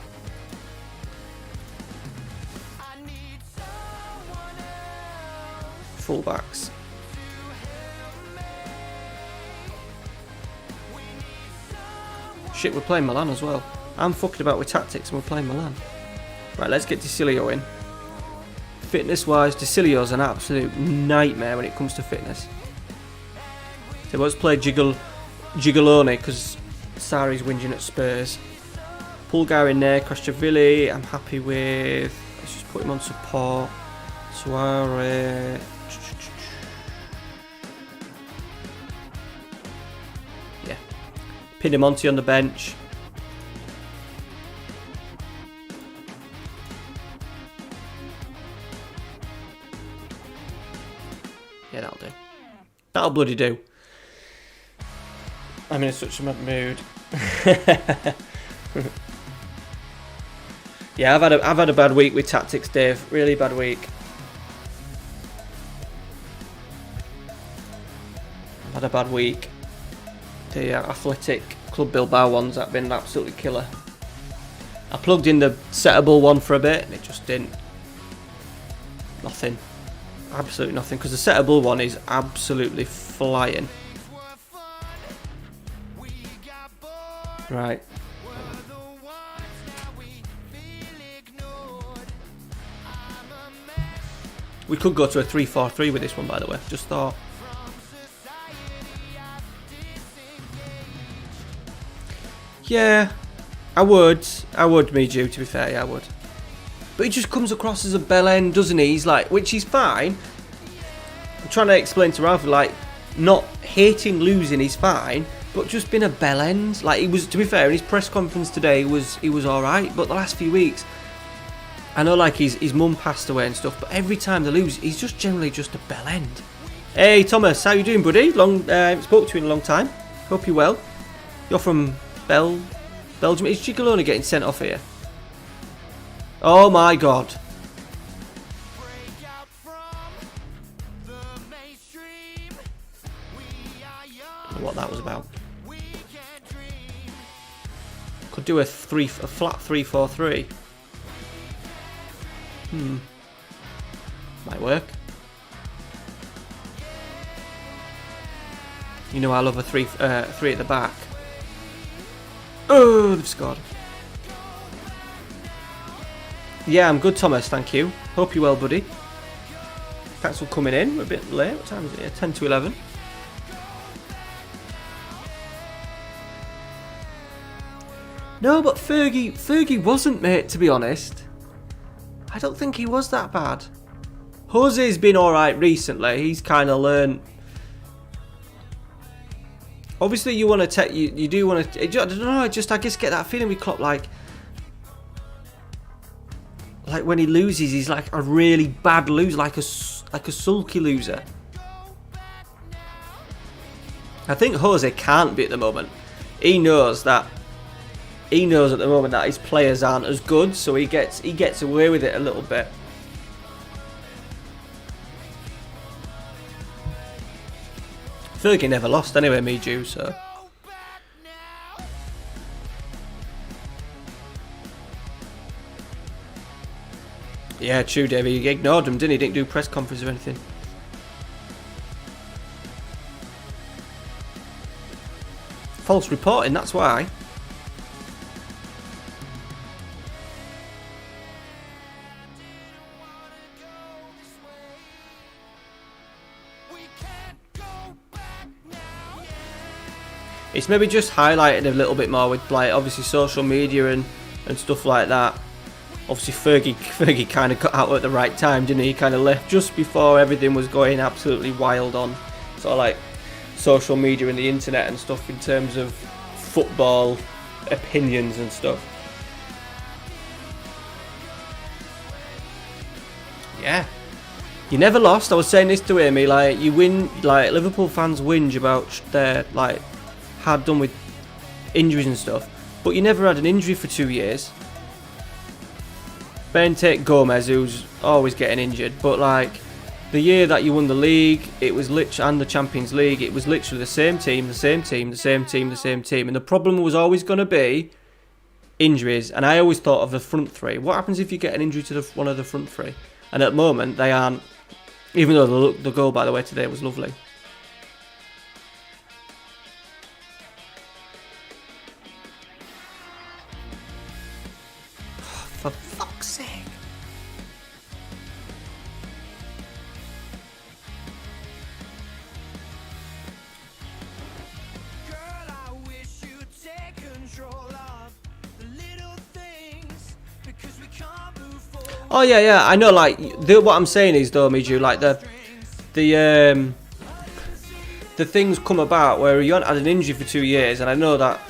Fullbacks. Shit, we're playing Milan as well. I'm fucking about with tactics and we're playing Milan. Right, let's get Decilio in. Fitness wise, Decilio's an absolute nightmare when it comes to fitness. So let's play Gigolone because Sarri's whinging at Spurs. Pulgar in there, Kraschavilli, I'm happy with. Let's just put him on support. Suarez. Yeah. Pinamonti on the bench. Yeah, that'll do. That'll bloody do. I'm in such a mad mood. Yeah, I've had a bad week with tactics, Dave. Really bad week. I've had a bad week. The Athletic Club Bilbao ones have been absolutely killer. I plugged in the settable one for a bit and it just didn't. Nothing. Absolutely nothing. Because the settable one is absolutely flying. Right. We could go to a 3-4-3 with this one, by the way. Just thought. Yeah, I would, Miju, to be fair, yeah, I would. But he just comes across as a bell end, doesn't he? He's like, which is fine. I'm trying to explain to Ralph, like, not hating losing is fine, but just being a bell end. Like, he was, to be fair, in his press conference today, he was alright, but the last few weeks, I know, like, his mum passed away and stuff, but every time they lose, he's just generally just a bell end. Hey, Thomas, how you doing, buddy? Spoke to you in a long time. Hope you're well. You're from Belgium. Is Gigolone getting sent off here? Oh my god. I don't know what that was about. Could do a flat 3-4-3. Might work. You know I love a three at the back. Oh, they've scored. Yeah, I'm good, Thomas, thank you. Hope you're well, buddy. Thanks for coming in. We're a bit late. What time is it? 10 to 11. No, but Fergie wasn't, mate, to be honest. I don't think he was that bad. Jose's been alright recently. He's kind of learned. Obviously, you want to take. You do want to. I don't know. I guess get that feeling with Klopp, like when he loses, he's like a really bad loser, like a sulky loser. I think Jose can't be at the moment. He knows that. He knows at the moment that his players aren't as good, so he gets away with it a little bit. Fergie never lost anyway, Miju, so. Yeah, true, Davey. He ignored him, didn't he? Didn't do press conference or anything. False reporting, that's why. It's maybe just highlighted a little bit more with, like, obviously social media and stuff like that. Obviously Fergie kind of got out at the right time, didn't he? He kind of left just before everything was going absolutely wild on sort of like social media and the internet and stuff in terms of football opinions and stuff. Yeah. You never lost. I was saying this to Amy, like, you win, like, Liverpool fans whinge about their, like, hard done with injuries and stuff, but you never had an injury for 2 years. Take Gomez, who's always getting injured, but like the year that you won the league, it was and the Champions League, it was literally the same team, and the problem was always going to be injuries. And I always thought of the front three. What happens if you get an injury to one of the front three? And at the moment they aren't. Even though the goal, by the way, today was lovely. For fuck's sake. Oh yeah, I know. Like what I'm saying is, though, Miju, like the things come about where you haven't had an injury for 2 years, and I know that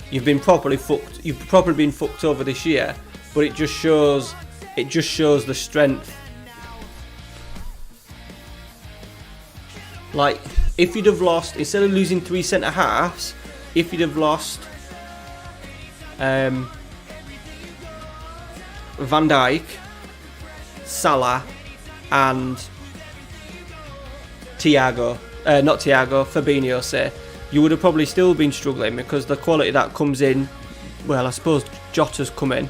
you've been properly fucked. You've probably been fucked over this year, but it just shows the strength. Like if you'd have lost, instead of losing 3 centre halves, if you'd have lost Van Dijk, Salah, and Fabinho, say, you would have probably still been struggling because the quality that comes in, well, I suppose Jota's come in.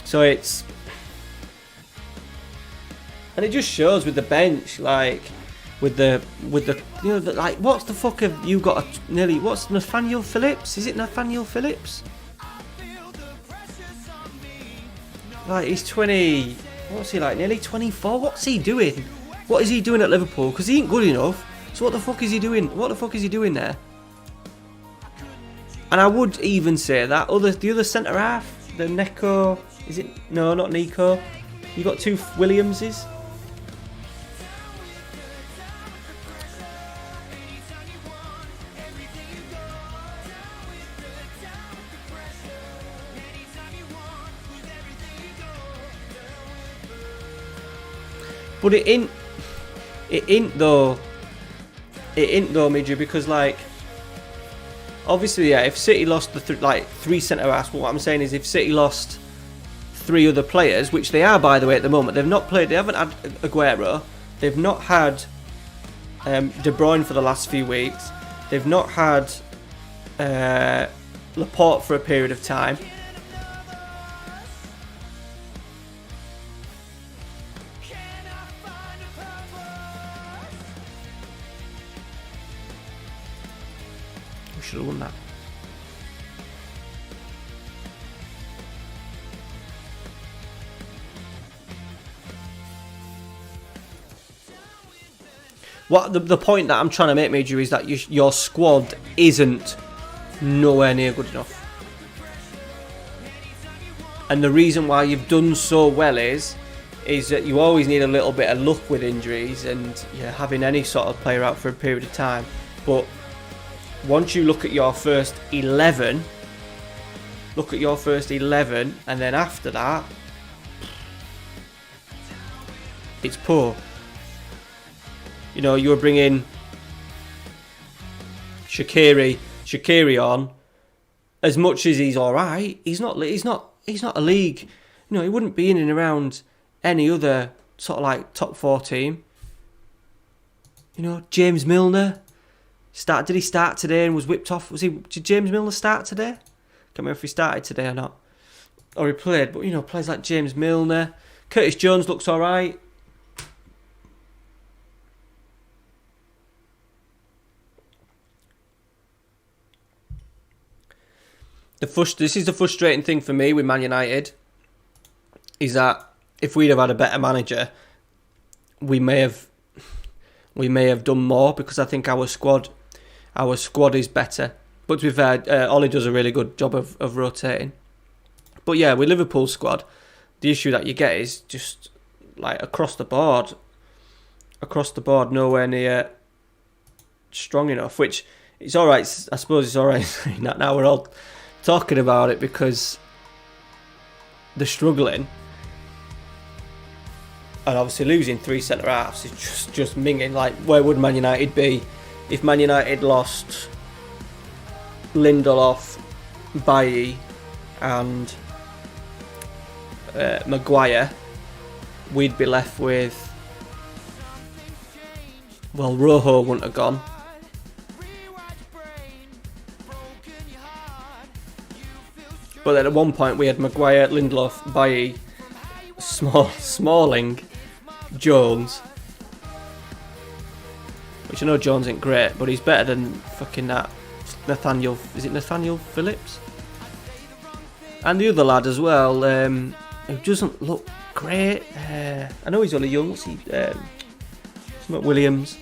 So and it just shows with the bench, like, with the you know, like, what's the fuck have you got what's Nathaniel Phillips? Is it Nathaniel Phillips? Like, he's 20, what's he, like, nearly 24? What's he doing? What is he doing at Liverpool? Because he ain't good enough. So what the fuck is he doing? What the fuck is he doing there? And I would even say that the other centre half, the Neko, is it? No, not Nico. You got 2 Williamses. But it ain't though, Midge, because, like, obviously, yeah, if City lost the 3 centre halves, but what I'm saying is if City lost 3 other players, which they are, by the way, at the moment, they haven't had Aguero, they've not had De Bruyne for the last few weeks, they've not had Laporte for a period of time. Should have won that. What the point that I'm trying to make, Major, is that your squad isn't nowhere near good enough. And the reason why you've done so well is that you always need a little bit of luck with injuries and having any sort of player out for a period of time. But once you look at your first 11, and then after that, it's poor. You know, you were bringing Shaqiri on. As much as he's all right, he's not a league. You know, he wouldn't be in and around any other sort of like top 4 team. You know, James Milner. Did he start today and was whipped off? Did James Milner start today? Can't remember if he started today or not. Or he played, but players like James Milner. Curtis Jones looks alright. This is the frustrating thing for me with Man United, is that if we'd have had a better manager, we may have done more, because I think our squad is better. But to be fair, Ollie does a really good job of rotating. But yeah, with Liverpool's squad, the issue that you get is just like across the board, nowhere near strong enough. Which it's all right. I suppose it's all right. Now we're all talking about it because they're struggling, and obviously losing 3 centre halves is just minging. Like, where would Man United be if Man United lost Lindelof, Bailly, and Maguire? We'd be left with, well, Rojo wouldn't have gone. But then at one point we had Maguire, Lindelof, Bailly, Smalling, Jones. Which I know Jones ain't great, but he's better than fucking that Nathaniel. Is it Nathaniel Phillips? And the other lad as well, who doesn't look great. I know he's only young. What's he? Williams,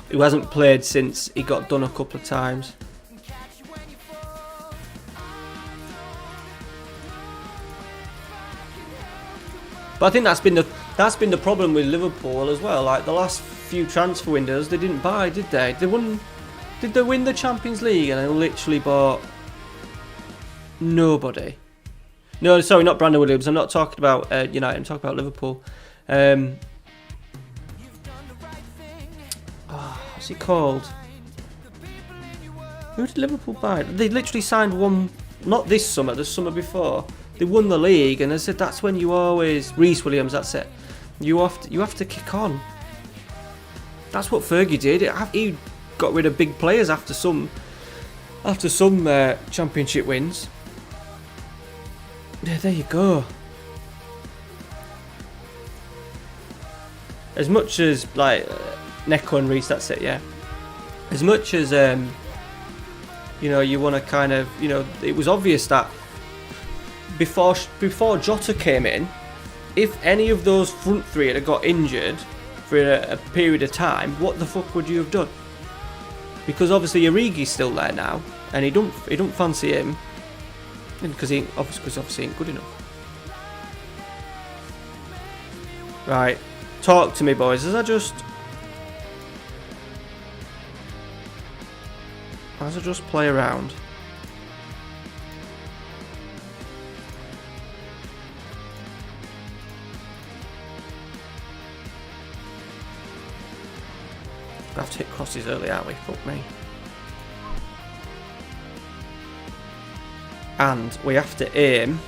who hasn't played since he got done a couple of times. But I think that's been the problem with Liverpool as well. Like, the last few transfer windows, they didn't buy, did they? Did they win the Champions League and they literally bought nobody? No, sorry, not Brandon Williams. I'm not talking about United. I'm talking about Liverpool. What's he called? Who did Liverpool buy? They literally signed one. Not this summer. The summer before. They won the league, and I said that's when you always Reece Williams. That's it. You have to kick on. That's what Fergie did. He got rid of big players after some championship wins. Yeah, there you go. As much as like Neco and Reece, that's it. Yeah. As much as you want to kind of, it was obvious that before Jota came in, if any of those front three had got injured for a period of time, what the fuck would you have done? Because obviously Origi's still there now, and he don't fancy him, because he obviously ain't good enough. Right, talk to me, boys. As I just play around. We have to hit crosses early, aren't we? Fuck me. And we have to aim.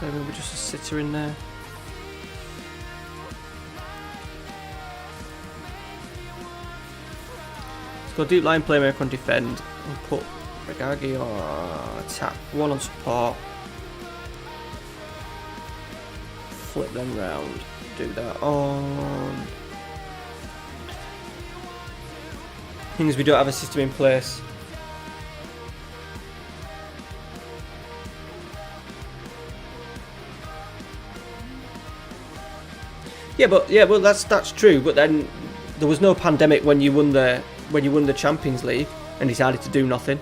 Maybe just a sitter in there. Let's go deep line playmaker on defend and put Regagi on attack. One on support. Flip them round. Do that on. Thing is, we don't have a system in place. Yeah, well, that's true. But then there was no pandemic when you won the Champions League and decided to do nothing.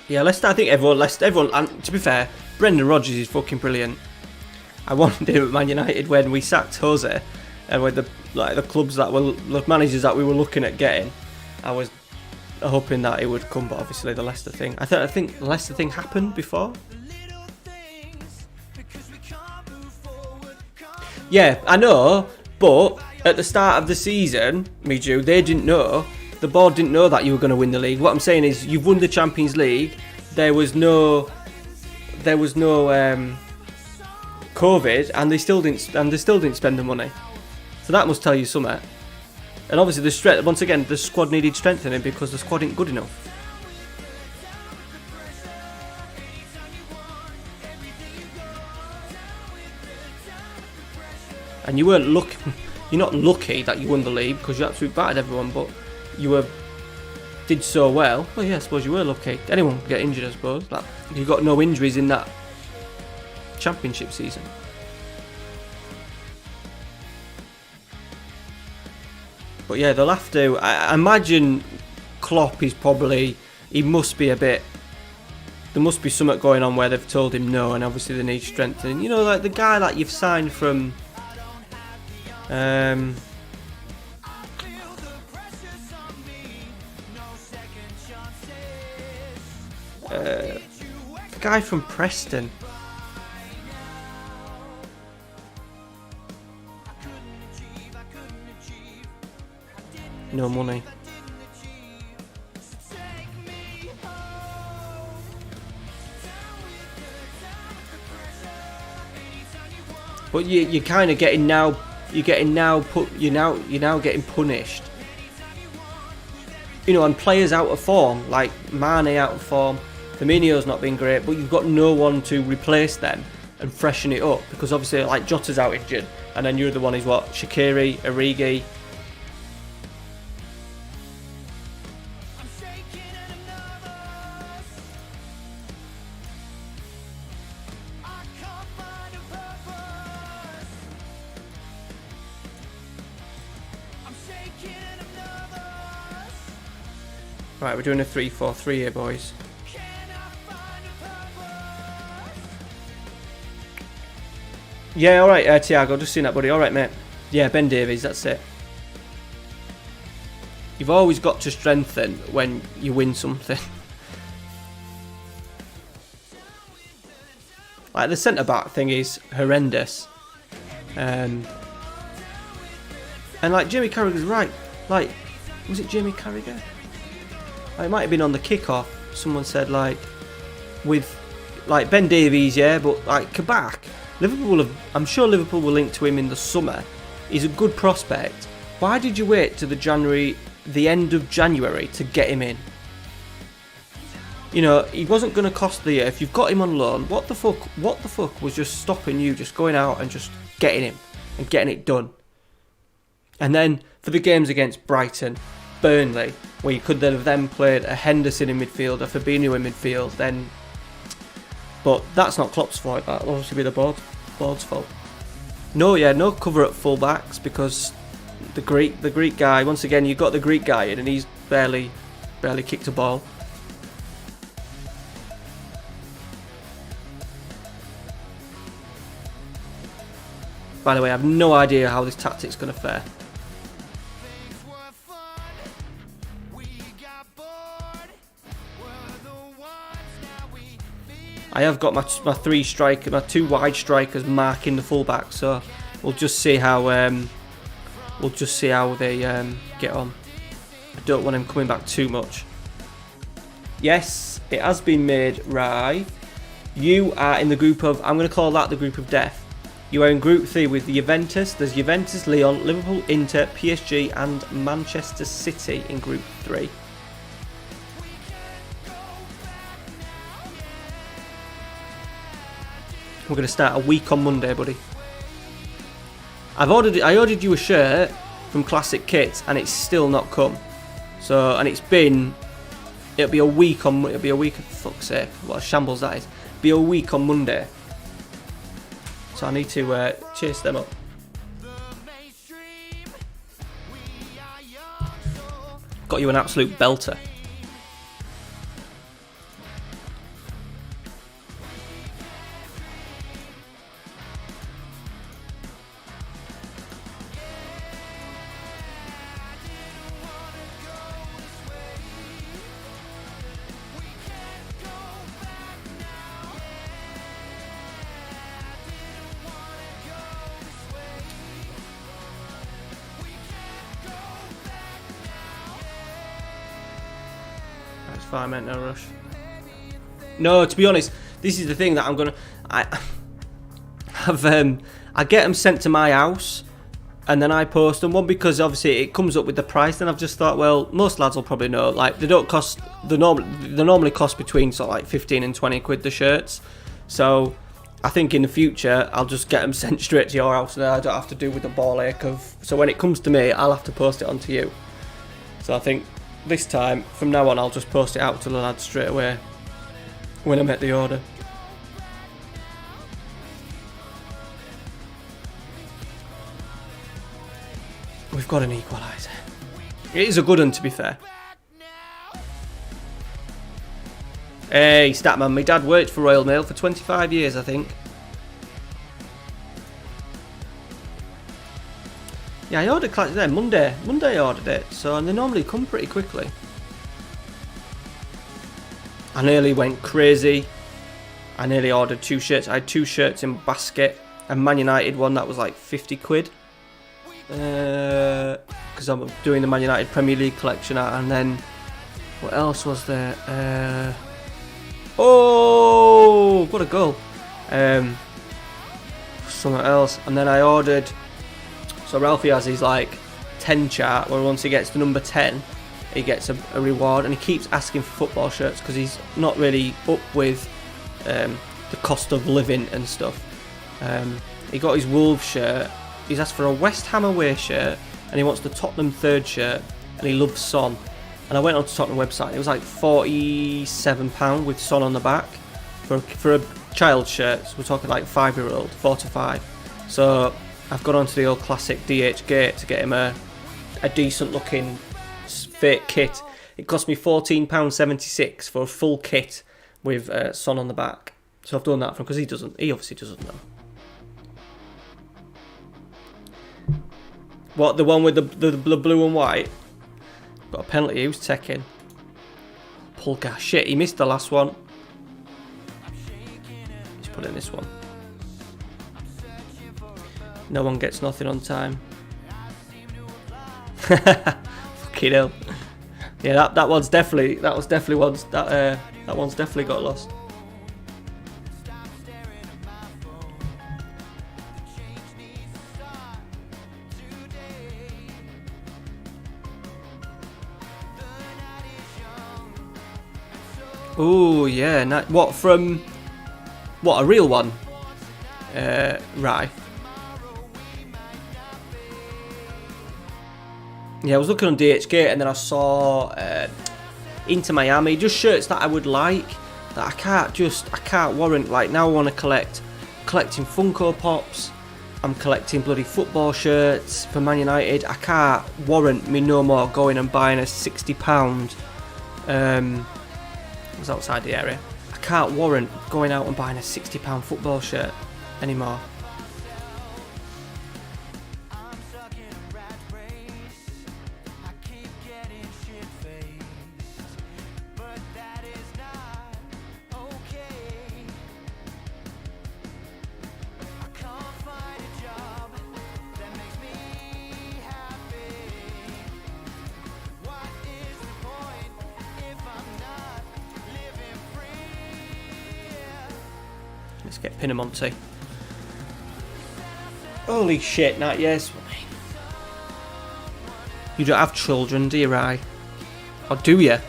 Yeah, Leicester. I think everyone. And to be fair, Brendan Rodgers is fucking brilliant. I wanted him at Man United when we sacked Jose, and with the clubs that were the managers that we were looking at getting. I was hoping that it would come, but obviously the Leicester thing. I think the Leicester thing happened before. Yeah, I know, but at the start of the season, Miju, they didn't know. The board didn't know that you were going to win the league. What I'm saying is, you've won the Champions League. There was no COVID, and they still didn't spend the money. So that must tell you something. And obviously, the squad needed strengthening because the squad ain't good enough. And you weren't lucky. You're not lucky that you won the league because you absolutely battered everyone, but you did so well. Well, yeah, I suppose you were lucky. Anyone could get injured, I suppose. Like, you got no injuries in that championship season. But yeah, they'll have to. I imagine Klopp is probably. He must be a bit. There must be something going on where they've told him no, and obviously they need strengthening. You know, like the guy that you've signed from. The guy from Preston. No money. But you're kind of getting now. You're now getting punished. You know, and players out of form, like Mane out of form, Firmino's not been great, but you've got no one to replace them and freshen it up because obviously, like Jota's out injured, and then your other one is what? Shaqiri, Origi. Right, we're doing a 3-4-3 here, boys. Yeah, alright, Thiago, just seen that, buddy. Alright, mate. Yeah, Ben Davies, that's it. You've always got to strengthen when you win something. Like, the centre-back thing is horrendous. And like, Jamie Carragher's right. Like, was it Jamie Carragher? It might have been on the kick-off. Someone said, like, with, like, Ben Davies, yeah, but, like, Kabak. I'm sure Liverpool will link to him in the summer. He's a good prospect. Why did you wait to the end of January to get him in? You know, he wasn't going to cost the year. If you've got him on loan, what the fuck was just stopping you just going out and just getting him and getting it done? And then for the games against Brighton, Burnley, where you could have then played a Henderson in midfield, a Fabinho in midfield, then. But that's not Klopp's fault. That'll obviously be the board's fault. No cover at full-backs because the Greek guy. Once again, you've got the Greek guy in, and he's barely kicked a ball. By the way, I have no idea how this tactic's going to fare. I have got my two wide strikers marking the fullback, so we'll just see how they get on. I don't want him coming back too much. Yes, it has been made right. You are in the group of, I'm going to call that the group of death. You are in Group 3 with Juventus. There's Juventus, Lyon, Liverpool, Inter, PSG and Manchester City in Group 3. We're going to start a week on Monday, buddy. I ordered you a shirt from Classic Kits and it's still not come. So, and it'll be a week, fuck's sake, what a shambles that is. It'll be a week on Monday. So I need to chase them up. Got you an absolute belter. fine, mate, no rush. No, to be honest, this is the thing that I'm gonna. I get them sent to my house, and then I post them. One, because obviously it comes up with the price, and I've just thought, well, most lads will probably know. Like, they don't cost. They normally cost between sort of like 15 and 20 quid the shirts. So I think in the future I'll just get them sent straight to your house, and I don't have to do with the ball ache of. So when it comes to me, I'll have to post it onto you. So I think this time, from now on, I'll just post it out to the lads straight away when I make the order. We've got an equaliser. It is a good one, to be fair. Hey, Statman, my dad worked for Royal Mail for 25 years, I think. Yeah, I ordered Classic there Monday. Monday I ordered it, so they normally come pretty quickly. I nearly went crazy. I nearly ordered 2 shirts. I had 2 shirts in basket. A Man United one that was like 50 quid. Because I'm doing the Man United Premier League collection, and then what else was there? Oh, what a goal! Something else, and then I ordered. So Ralphie has his like 10 chart, where once he gets to number 10, he gets a reward, and he keeps asking for football shirts because he's not really up with the cost of living and stuff. He got his Wolves shirt. He's asked for a West Ham away shirt, and he wants the Tottenham 3rd shirt, and he loves Son. And I went onto the Tottenham website. It was like £47 with Son on the back for a child shirt. So we're talking like 5-year-old, 4 to 5. So I've gone onto the old classic DH Gate to get him a decent looking fake kit. It cost me £14.76 for a full kit with Son on the back. So I've done that for him because he obviously doesn't know. What, the one with the blue and white? Got a penalty, he was taking. Polka, shit, he missed the last one. Let's put in this one. No one gets nothing on time. Fucking hell. Yeah, that one's definitely that one's definitely got lost. Oh yeah, what, a real one? Right. Yeah, I was looking on DHgate, and then I saw Inter Miami, just shirts that I would like, that I can't warrant. Like, now I want to collecting Funko Pops. I'm collecting bloody football shirts for Man United. I can't warrant me no more going and buying a £60. It was outside the area. I can't warrant going out and buying a £60 football shirt anymore. Let's get Pinamonti. Holy shit, not yes. You don't have children, do you, Rye? Or do you?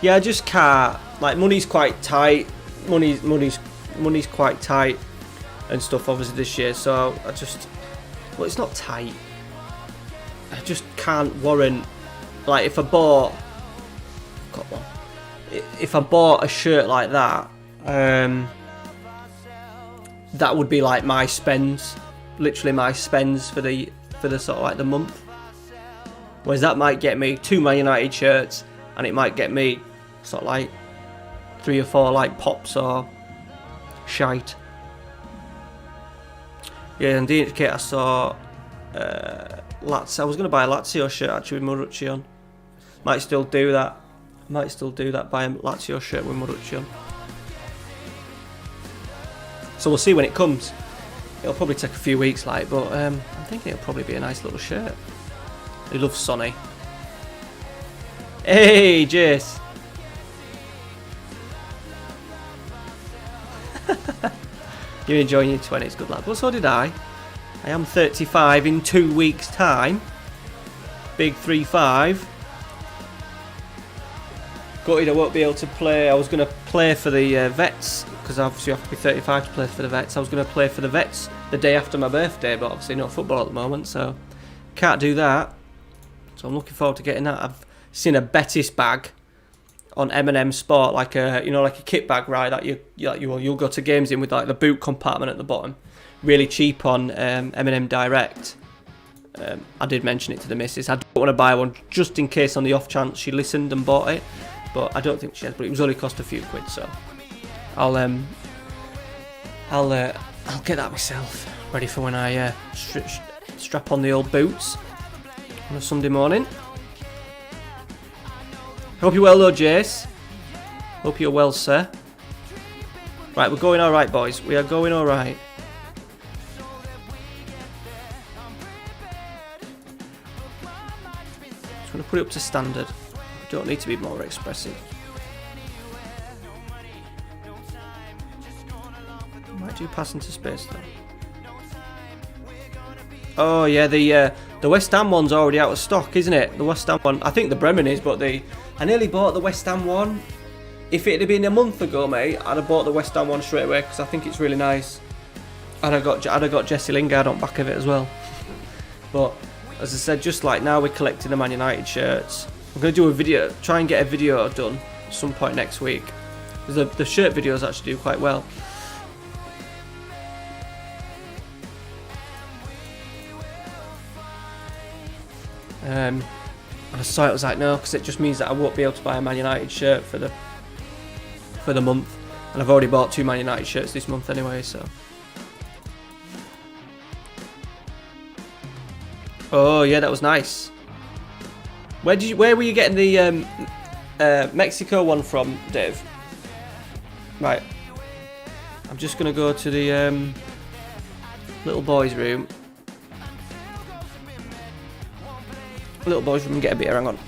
Yeah, I just can't. Like, money's quite tight. Money's quite tight and stuff, obviously, this year. So I just, well, it's not tight. I just can't warrant. Like, if I bought a shirt like that, that would be like my spends, literally my spends for the sort of like the month. Whereas that might get me 2 Man United shirts, and it might get me sort of like 3 or 4 like pops or shite. Yeah, and DHK I saw I was gonna buy a Lazio shirt actually with Marucci on. Might still do that. Buy a Lazio shirt with Marucci on. So we'll see when it comes. It'll probably take a few weeks, like, but I'm thinking it'll probably be a nice little shirt. He loves Sonny. Hey, Jace. You're enjoying your 20s, good lad. Well, so did I. I am 35 in 2 weeks' time. Big 3-5. Gutted I won't be able to play. I was going to play for the vets, because obviously you have to be 35 to play for the vets. I was going to play for the vets the day after my birthday, but obviously no football at the moment, so can't do that. So I'm looking forward to getting that. I've seen a Betis bag on M&M Sport, like a like a kit bag, right? That you'll go to games in with like the boot compartment at the bottom, really cheap on M&M Direct. I did mention it to the missus. I don't want to buy one just in case on the off chance she listened and bought it, but I don't think she has. But it was only cost a few quid, so I'll get that myself, ready for when I strap on the old boots on a Sunday morning. Hope you're well though, Jace. Hope you're well, sir. Right, we're going alright, boys. We are going alright. Just want to put it up to standard. Don't need to be more expressive. Might do pass into space though. Oh yeah, the West Ham one's already out of stock, isn't it? The West Ham one. I think the Bremen is, but I nearly bought the West Ham one. If it had been a month ago, mate, I'd have bought the West Ham one straight away because I think it's really nice. And I'd have got Jesse Lingard on back of it as well. But as I said, just like now, we're collecting the Man United shirts. I'm going to do a video, try and get a video done at some point next week. Because the shirt videos actually do quite well. And I saw it, I was like, no, because it just means that I won't be able to buy a Man United shirt for the month, and I've already bought 2 Man United shirts this month anyway. So, oh yeah, that was nice. Where were you getting the Mexico one from, Dave? Right, I'm just gonna go to the little boys' room. Little boys' room and get a beer. Hang on.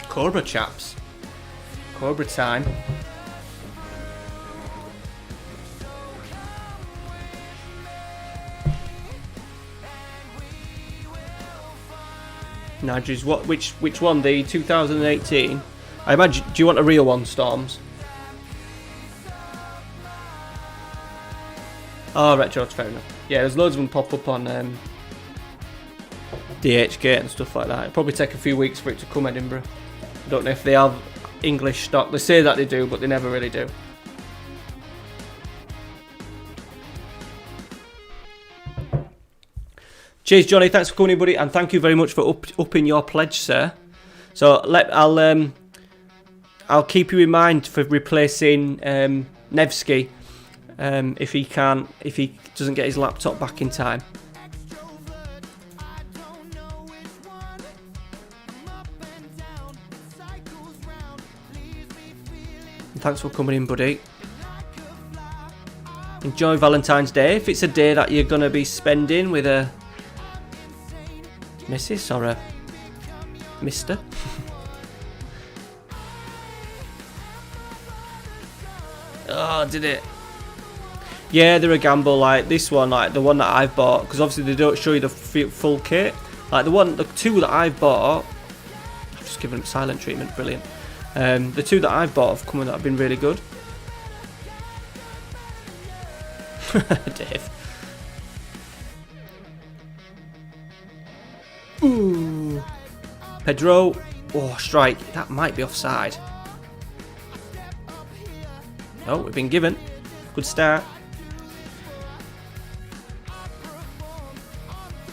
Cobra chaps. Cobra time. Nigers, which one? The 2018? I imagine. Do you want a real one, Storms? Oh, retro, fair enough. Yeah, there's loads of them pop up on DHgate and stuff like that. It'll probably take a few weeks for it to come Edinburgh. I don't know if they have English stock. They say that they do, but they never really do. Cheers, Johnny. Thanks for coming in, buddy, and thank you very much for upping your pledge, sir. So I'll keep you in mind for replacing Nevsky if he doesn't get his laptop back in time. And thanks for coming in, buddy. Enjoy Valentine's Day. If it's a day that you're going to be spending with a Mrs. or a Mister. Oh, did it? Yeah, they're a gamble. Like this one, like the one that I've bought, because obviously they don't show you the full kit. Like the two that I've bought, I've just given them silent treatment. Brilliant. The two that I've bought have been really good. Dave. Ooh. Pedro. Oh, strike. That might be offside. Oh, we've been given. Good start.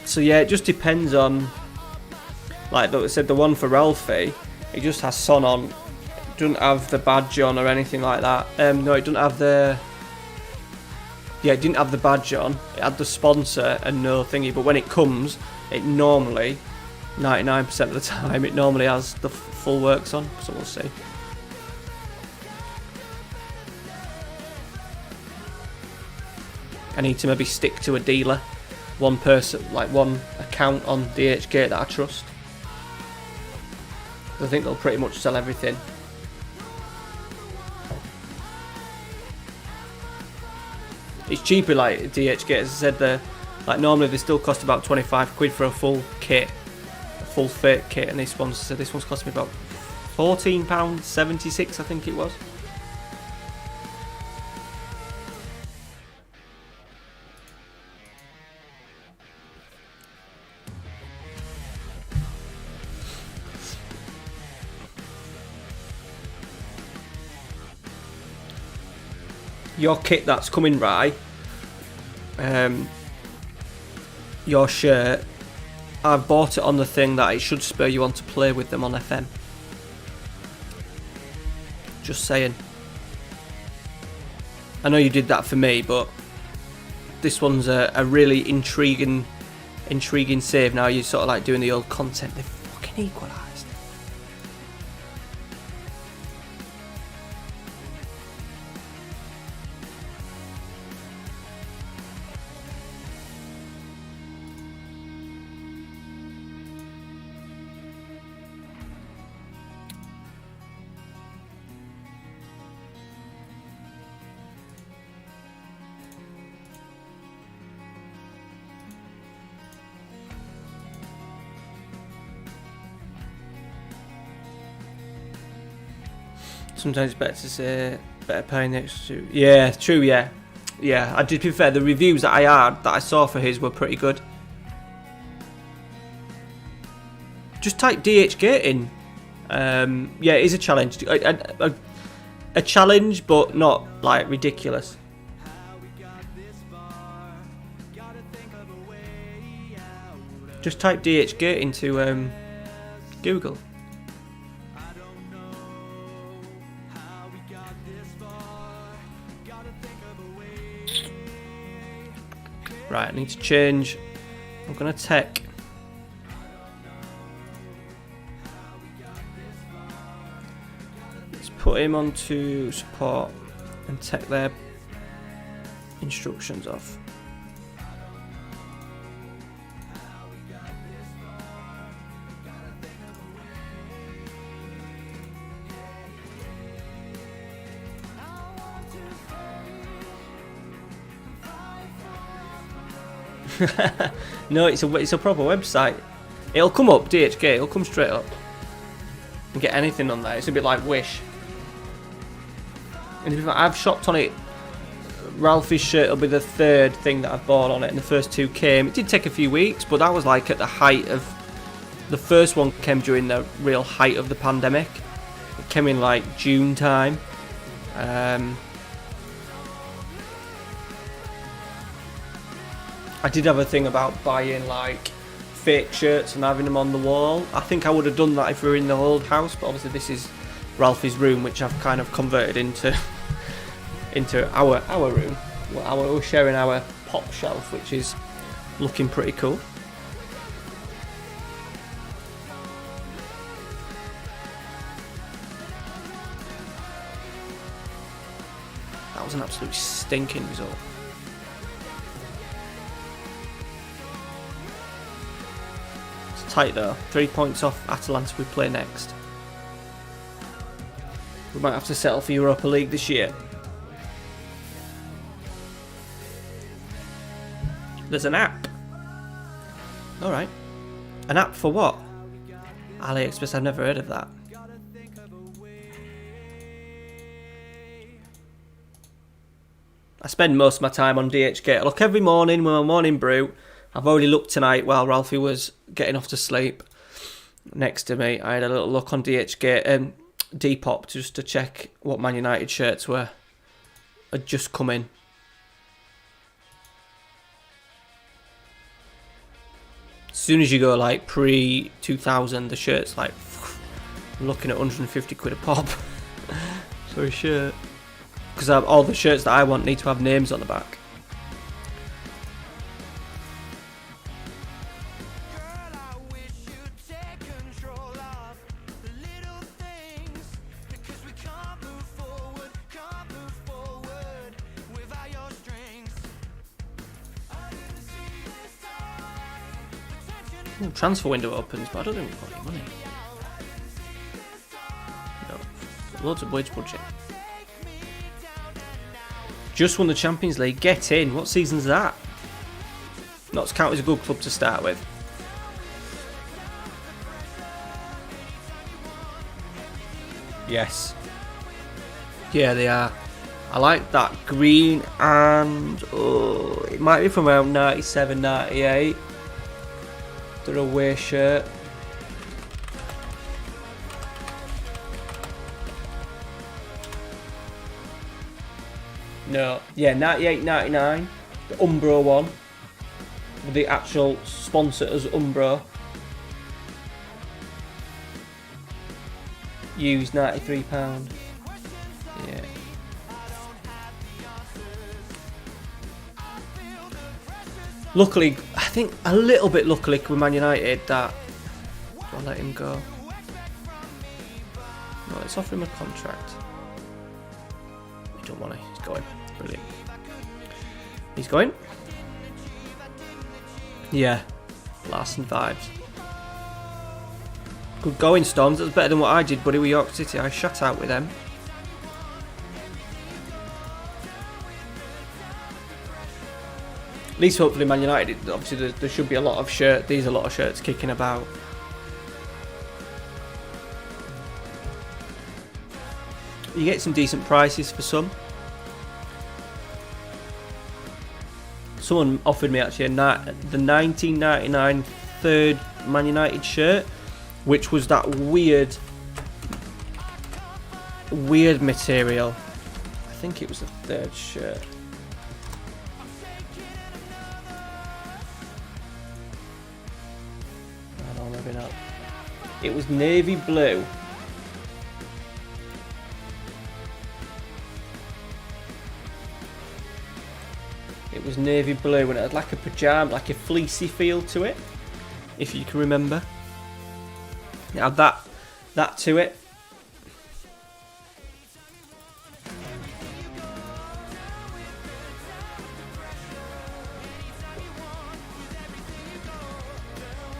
So yeah, it just depends on, like I said, the one for Ralphie, it just has Son on. It doesn't have the badge on or anything like that. No, it doesn't have the... Yeah, it didn't have the badge on. It had the sponsor and no thingy. But when it comes, it normally, 99% of the time, it normally has the full works on. So we'll see. I need to maybe stick to a dealer. One person, like one account on DHgate that I trust. I think they'll pretty much sell everything. It's cheaper, like DHgate, as I said, like normally they still cost about 25 quid for a full kit, a full fit kit, and this one's cost me about £14.76, I think it was. Your kit that's coming, right? Your shirt, I've bought it on the thing that it should spur you on to play with them on FM. Just saying. I know you did that for me, but this one's a really intriguing save. Now you're sort of like doing the old content. They've fucking equalised. Sometimes it's better to say better pay next to. Yeah, true. Yeah. I did. To be fair, the reviews that I saw for his were pretty good. Just type DHgate in. Yeah, it is a challenge. A challenge, but not like ridiculous. Just type DHgate into Google. Right, I need to change. I'm going to tech. Let's put him onto support and take their instructions off. No, it's a proper website. It'll come up, DHgate, it'll come straight up. You can get anything on there. It's a bit like Wish. And I've shopped on it. Ralphie's shirt will be the third thing that I've bought on it, and the first two came. It did take a few weeks, but that was like at the height of... The first one came during the real height of the pandemic. It came in like June time. I did have a thing about buying like fake shirts and having them on the wall. I think I would have done that if we were in the old house, but obviously this is Ralphie's room, which I've kind of converted into our room. We're sharing our pop shelf, which is looking pretty cool. That was an absolute stinking result. It's tight though. 3 points off Atalanta, we play next. We might have to settle for Europa League this year. There's an app. Alright. An app for what? AliExpress, I've never heard of that. I spend most of my time on DHgate. I look every morning with my morning brew. I've already looked tonight while Ralphie was getting off to sleep next to me. I had a little look on DHgate, Depop, just to check what Man United shirts had just come in. As soon as you go like pre-2000, the shirt's like, I'm looking at 150 quid a pop for a shirt. Because all the shirts that I want need to have names on the back. Ooh, transfer window opens, but I don't think we've got any money. No. Loads of wage budget. Just won the Champions League. Get in. What season's that? Notts County's a good club to start with. Yes. Yeah, they are. I like that green and it might be from around 97, 98. Their away shirt. No, yeah, 98, 99. The Umbro one. With the actual sponsor as Umbro. Used £93. Yeah. Luckily, I think a little bit luckily with Man United that I'll let him go. No, let's offer him a contract. He don't want to. He's going. Brilliant. He's going. Yeah. Larson vibes. Good going, Storms. That's better than what I did, buddy, with York City. I shut out with them. At least hopefully Man United, obviously there should be a lot of shirts kicking about. You get some decent prices for some. Someone offered me actually the 1999 third Man United shirt, which was that weird material. I think it was the third shirt. I don't know, maybe not. It was navy blue. It was navy blue and it had like a pajama, like a fleecy feel to it, if you can remember. It had that to it.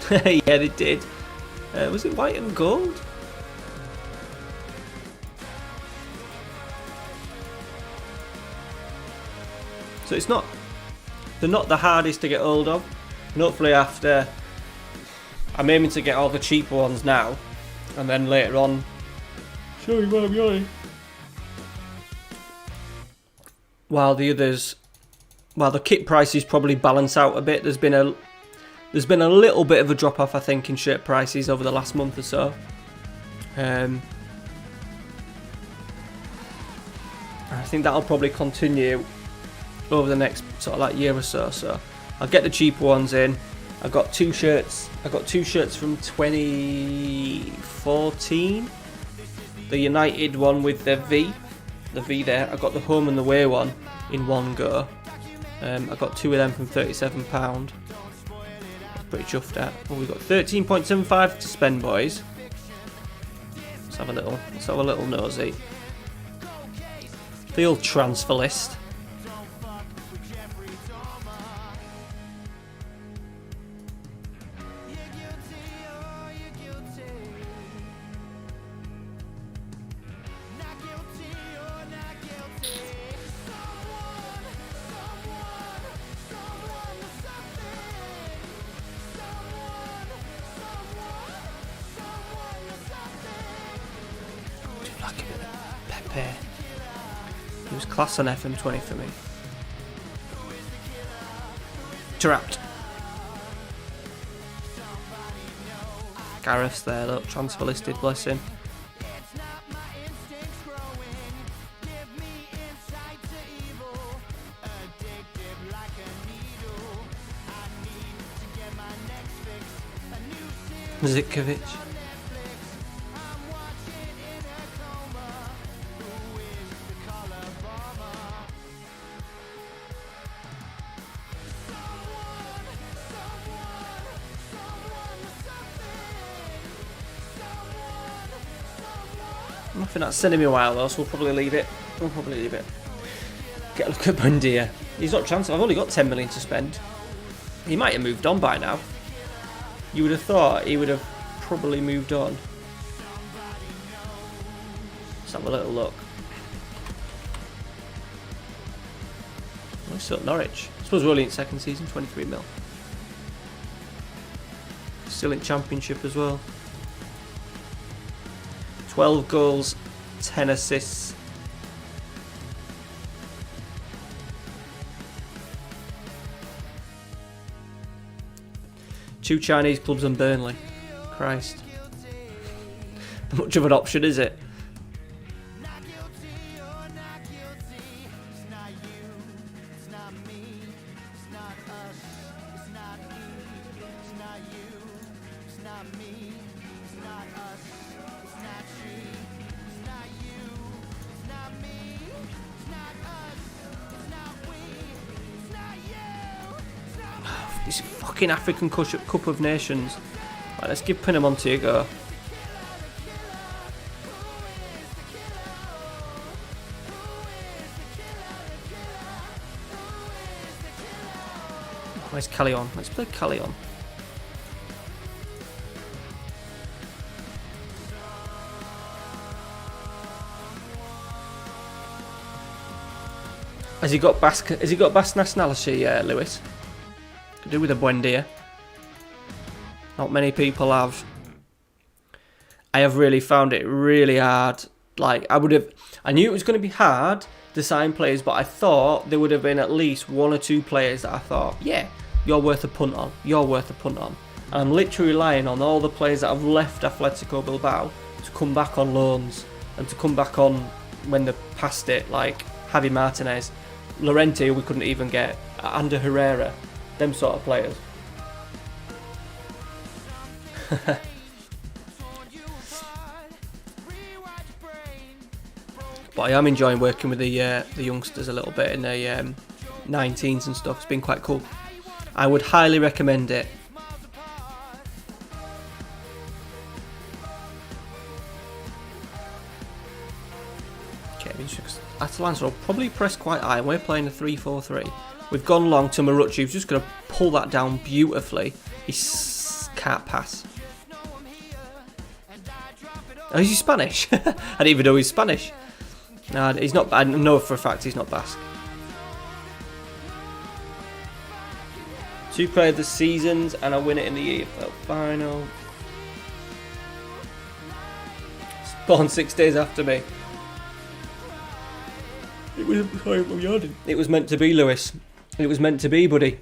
Yeah, they did. Was it white and gold? So it's not. They're not the hardest to get hold of. And hopefully after, I'm aiming to get all the cheaper ones now, and then later on, show you where I'm going. While the others, while the kit prices probably balance out a bit, there's been a little bit of a drop off, I think, in shirt prices over the last month or so. I think that'll probably continue over the next sort of like year or so. So I'll get the cheaper ones in. I got 2 shirts. I got 2 shirts from 2014. The United one with the V there. I got the home and the away one in one go. I got 2 of them from £37. Pretty chuffed at. Well, we've got 13.75 to spend, boys. Let's have a little nosy. The old transfer list. He was class on FM20 for me. Trapped. Gareth's there, look, transfer listed, bless him. Zikovic. Nothing that's sending me a while though, so we'll probably leave it. Get a look at Bundia. He's not transferred. I've only got 10 million to spend. He might have moved on by now. You would have thought he would have probably moved on. Let's have a little look. He's still at Norwich. I suppose we're only in second season, 23 mil. Still in Championship as well. 12 goals, 10 assists. Two Chinese clubs and Burnley. Christ. Not much of an option, is it? This fucking African Cup of Nations. Right, let's give Pinamonti a go. Where's Callion? Let's play Callion. Has he got Basque nationality, Lewis? Could do with a Buendia. Not many people have. I have really found it really hard. Like, I knew it was going to be hard to sign players, but I thought there would have been at least 1 or 2 players that I thought, yeah, you're worth a punt on. And I'm literally relying on all the players that have left Atletico Bilbao to come back on loans and to come back on when they're past it, like Javi Martinez, Llorente, we couldn't even get, Ander Herrera, them sort of players. But I am enjoying working with the youngsters a little bit in the 19s and stuff. It's been quite cool. I would highly recommend it. Okay, Atalanta will probably press quite high. We're playing a 3-4-3. We've gone long to Marucci. He's just going to pull that down beautifully. He can't pass. Oh, is he Spanish? I didn't even know he's Spanish. No, he's not. I know for a fact he's not Basque. 2 player of the seasons, and I win it in the EFL final. Spawn 6 days after me. It was. Sorry, I'm yawning. It was meant to be, Lewis. It was meant to be, buddy.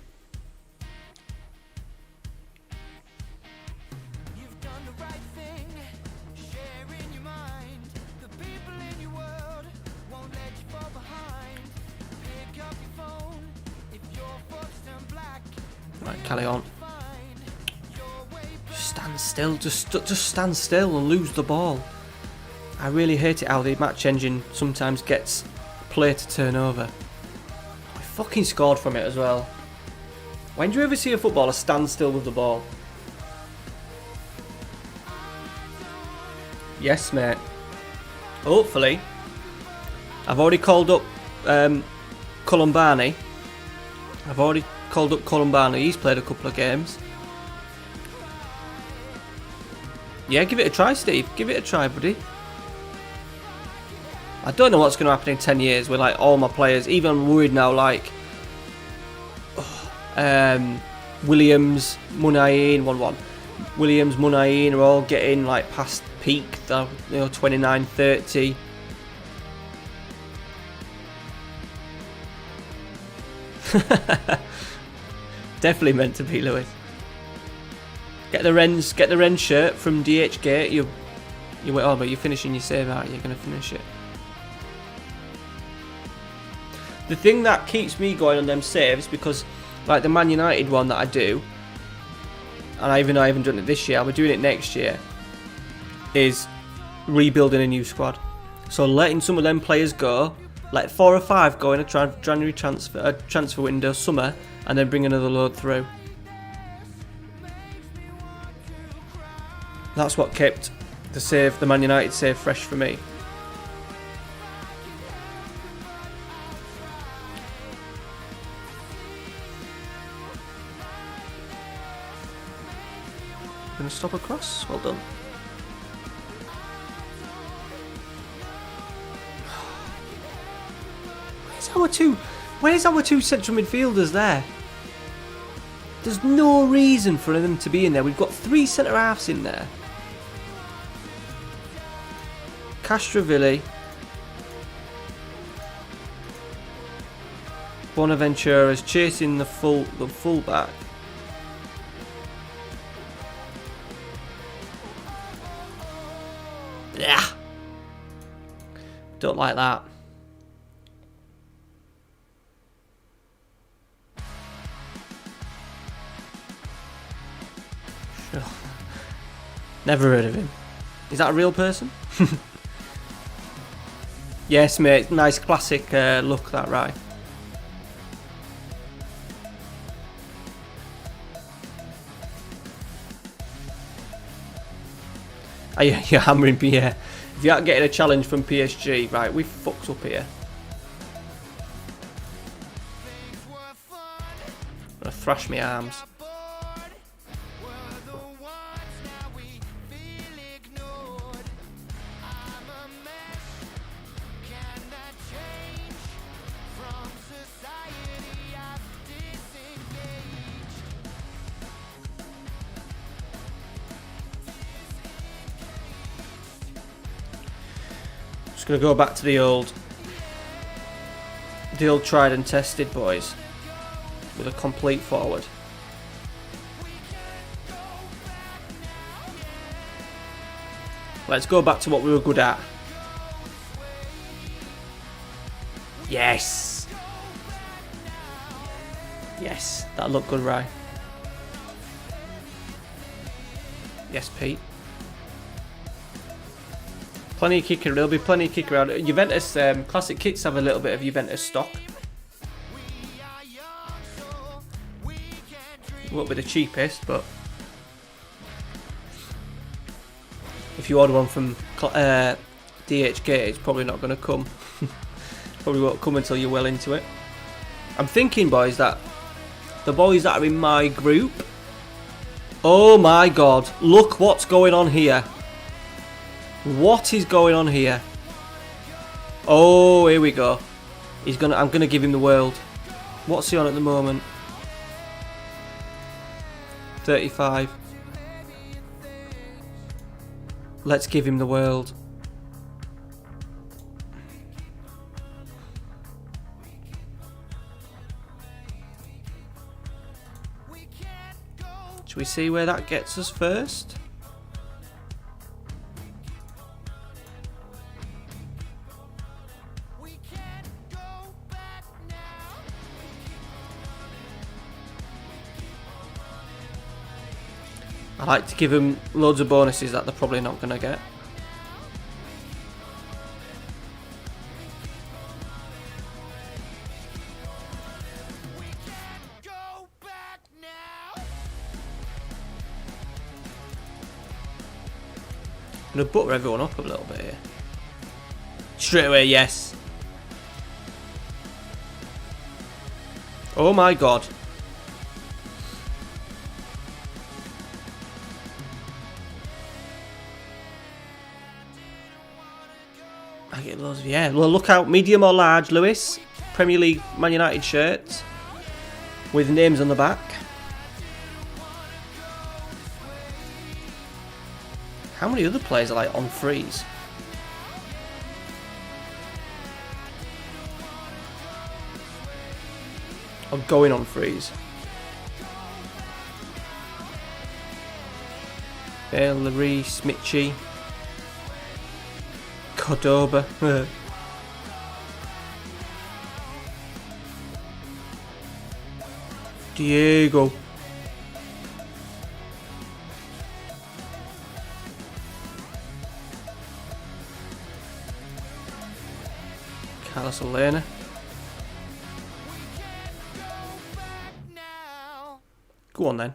Right, carry on. Stand still, just stand still and lose the ball. I really hate it how the match engine sometimes gets play to turn over. I fucking scored from it as well. When do you ever see a footballer stand still with the ball? Yes, mate. Hopefully. I've already called up Columbani. He's played a couple of games. Yeah, give it a try, Steve. Give it a try, buddy. I don't know what's going to happen in 10 years with like all my players. Even I'm worried now, like Williams, Munayin, 1-1. Williams, Munayin are all getting like past peak, 29, 30. Definitely meant to be, Lewis. Get the Wren's shirt from DHgate. You went over, you're finishing your save out, you're gonna finish it. The thing that keeps me going on them saves, because like the Man United one that I do, and even though I haven't done it this year, I'll be doing it next year, is rebuilding a new squad. So letting some of them players go, like 4 or 5 go in a January transfer window, summer, and then bring another load through. That's what kept the Man United save fresh for me. Gonna stop across. Well done. Where's our two central midfielders there? There's no reason for them to be in there. We've got 3 centre halves in there. Castrovilli, Bonaventura's chasing the fullback. Yeah. Don't like that. Never heard of him. Is that a real person? Yes, mate. Nice classic look, that, right? Oh, yeah, you're hammering Pierre. If you aren't getting a challenge from PSG, right, we fucked up here. I'm gonna thrash my arms. Just gonna go back to the old tried and tested, boys, with a complete forward. Let's go back to what we were good at. Yes. Yes, that looked good, right? Yes, Pete. Plenty of kicker. There'll be plenty of kicker around. Juventus classic kits have a little bit of Juventus stock. Won't be the cheapest, but if you order one from DHgate, it's probably not going to come. Probably won't come until you're well into it. I'm thinking, boys, that the boys that are in my group. Oh my God! Look what's going on here. What is going on here? Oh, here we go. I'm gonna give him the world. What's he on at the moment? 35. Let's give him the world. Should we see where that gets us first? I like to give them loads of bonuses that they're probably not going to get. I'm going to butter everyone up a little bit here. Straight away, yes. Oh my god. I get loads of, yeah. Well, look out, medium or large, Lewis. Premier League Man United shirts with names on the back. How many other players are like on freeze? Or going on freeze? Bale, Lloris, Mitchie, Cordoba. Diego. Carlos Elena. Go on then.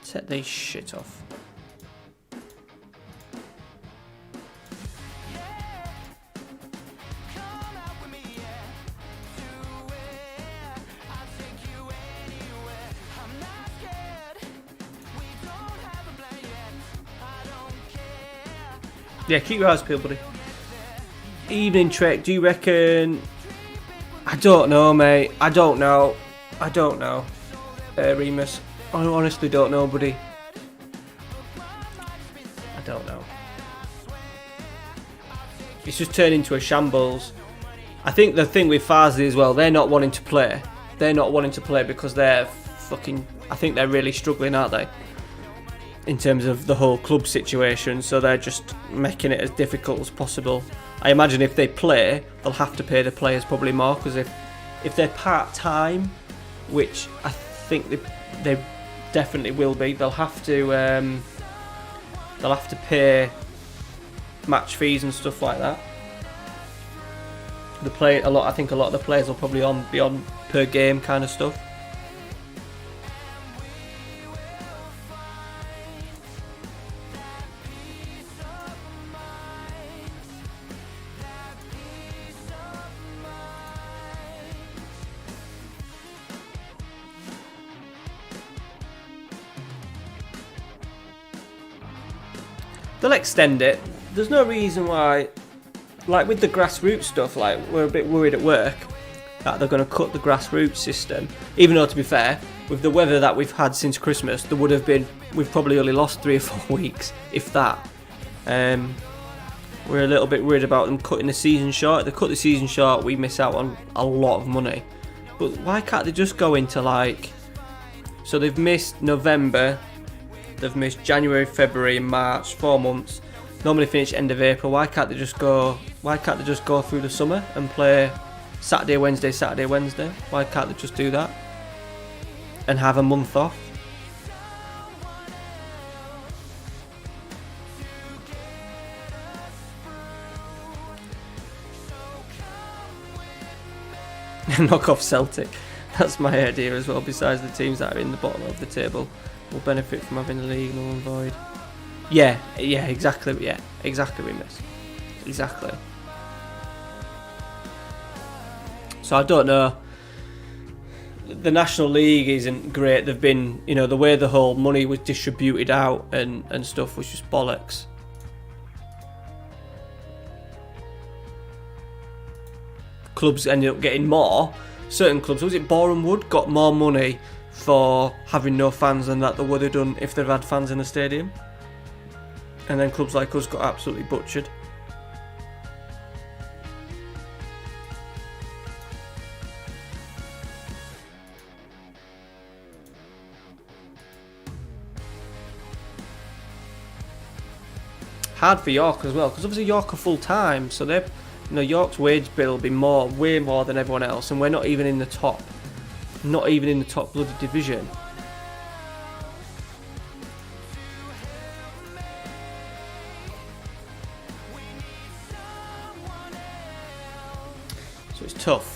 Set this shit off. Yeah, keep your eyes peeled, buddy. Evening Trek, do you reckon... I don't know, mate. I don't know. Remus. I honestly don't know, buddy. I don't know. It's just turned into a shambles. I think the thing with Farsley as well, they're not wanting to play. They're not wanting to play because they're fucking... I think they're really struggling, aren't they? In terms of the whole club situation, so they're just making it as difficult as possible. I imagine if they play, they'll have to pay the players probably more, because if they're part-time, which I think they definitely will be, they'll have to pay match fees and stuff like that. I think a lot of the players will probably be on per game kind of stuff. They'll extend it. There's no reason why, like with the grassroots stuff, like we're a bit worried at work that they're going to cut the grassroots system. Even though, to be fair, with the weather that we've had since Christmas, we've probably only lost 3 or 4 weeks, if that. We're a little bit worried about them cutting the season short. If they cut the season short, we miss out on a lot of money. But why can't they just go into like... So they've missed November, they've missed January, February and March, 4 months. Normally finish end of April. Why can't they just go through the summer and play Saturday, Wednesday? Why can't they just do that and have a month off? Knock off Celtic. That's my idea as well. Besides, the teams that are in the bottom of the table will benefit from having the league null and void. Yeah, exactly, Remus. Exactly. So I don't know. The National League isn't great. They've been, the way the whole money was distributed out and stuff was just bollocks. Clubs ended up getting more. Certain clubs, was it Boreham Wood, got more money for having no fans than that they would have done if they'd had fans in the stadium. And then clubs like us got absolutely butchered. Hard for York as well, because obviously York are full time, so they're, York's wage bill will be way more than everyone else, and we're not even in the top not even in the top bloody division. So it's tough.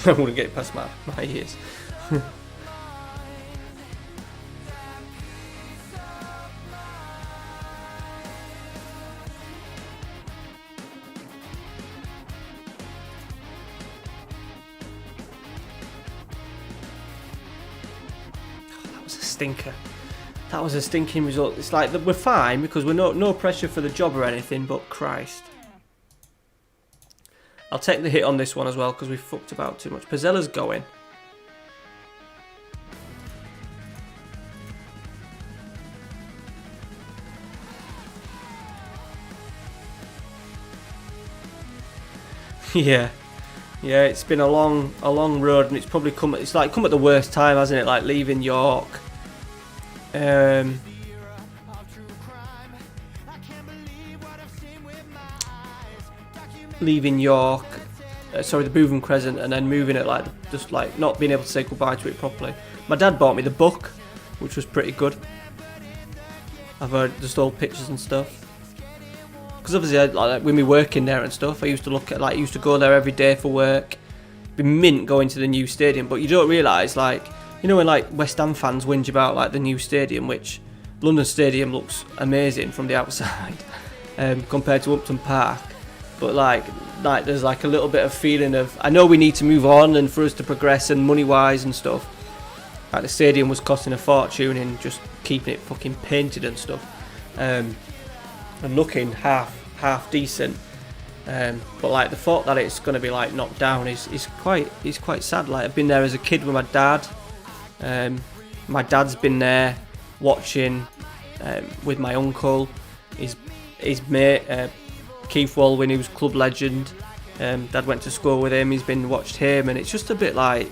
I wouldn't get it past my ears. That was a stinker. That was a stinking result. It's like we're fine because we're no pressure for the job or anything, but Christ. I'll take the hit on this one as well because we fucked about too much. Pizzella's going. Yeah, it's been a long road, and it's probably come at the worst time, hasn't it? Like leaving York. Leaving York, the Bootham Crescent, and then moving it just not being able to say goodbye to it properly. My dad bought me the book, which was pretty good. I've heard just old pictures and stuff. Because obviously, with me working there and stuff, I used to used to go there every day for work. Be mint going to the new stadium, but you don't realise, when West Ham fans whinge about the new stadium, which London Stadium looks amazing from the outside compared to Upton Park. But there's a little bit of feeling of, I know we need to move on and for us to progress and money wise and stuff. The stadium was costing a fortune in just keeping it fucking painted and stuff, and looking half decent. But the thought that it's going to be knocked down is quite sad. I've been there as a kid with my dad. My dad's been there watching with my uncle, his mate. Keith Walwyn, he was club legend. Dad went to school with him. He's watched him, and it's just a bit it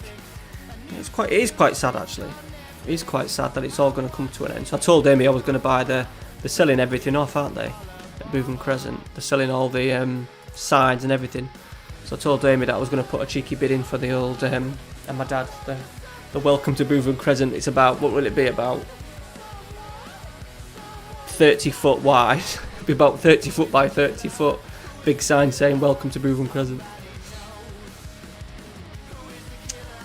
is quite sad actually. It is quite sad that it's all going to come to an end. So I told Amy I was going to buy they're selling everything off, aren't they? At Bootham Crescent, they're selling all the signs and everything. So I told Amy that I was going to put a cheeky bid in for the old and my dad the welcome to Bootham Crescent. It's about, what will it be, about 30 foot wide. It'll be about 30 foot by 30 foot. Big sign saying welcome to Bootham Crescent.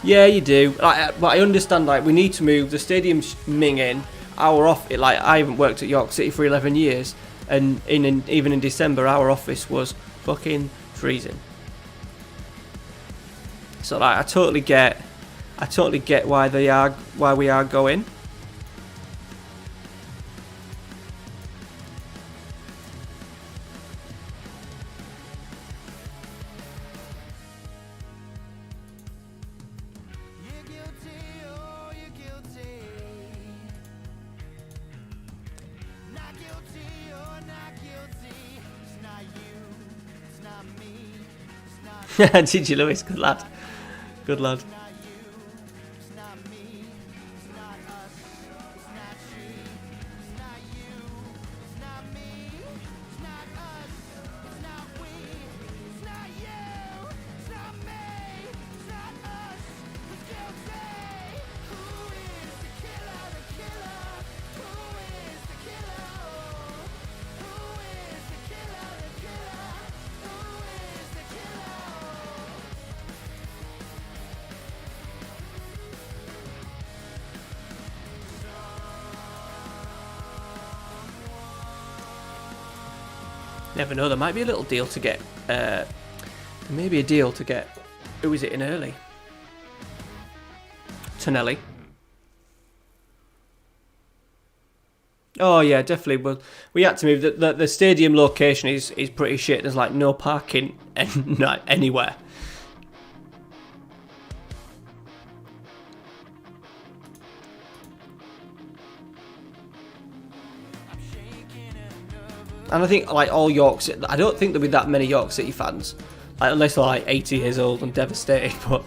Yeah, you do. But I understand, we need to move. The stadium's minging. Our I haven't worked at York City for 11 years, and even in December, our office was fucking freezing. So I totally get why we are going. Did you, Lewis? Good lad. Good lad. Never know, there might be a little deal to get, maybe a deal to get, who is it in early? Tonelli. Oh yeah, definitely. Well, we had to move. The stadium location is pretty shit. There's no parking anywhere. And I think all York City, I don't think there'll be that many York City fans, unless they're 80 years old and devastated. But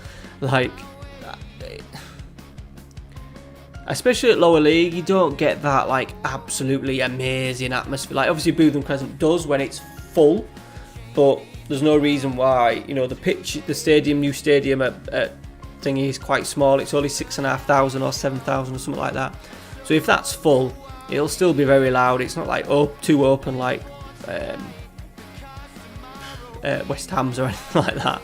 especially at lower league, you don't get that like absolutely amazing atmosphere. Like obviously Bootham Crescent does when it's full, but there's no reason why, you know, the pitch, the stadium, new stadium at thingy is quite small. It's only 6,500 or 7,000 or something like that. So if that's full, it'll still be very loud. It's not like too open like West Ham's or anything like that.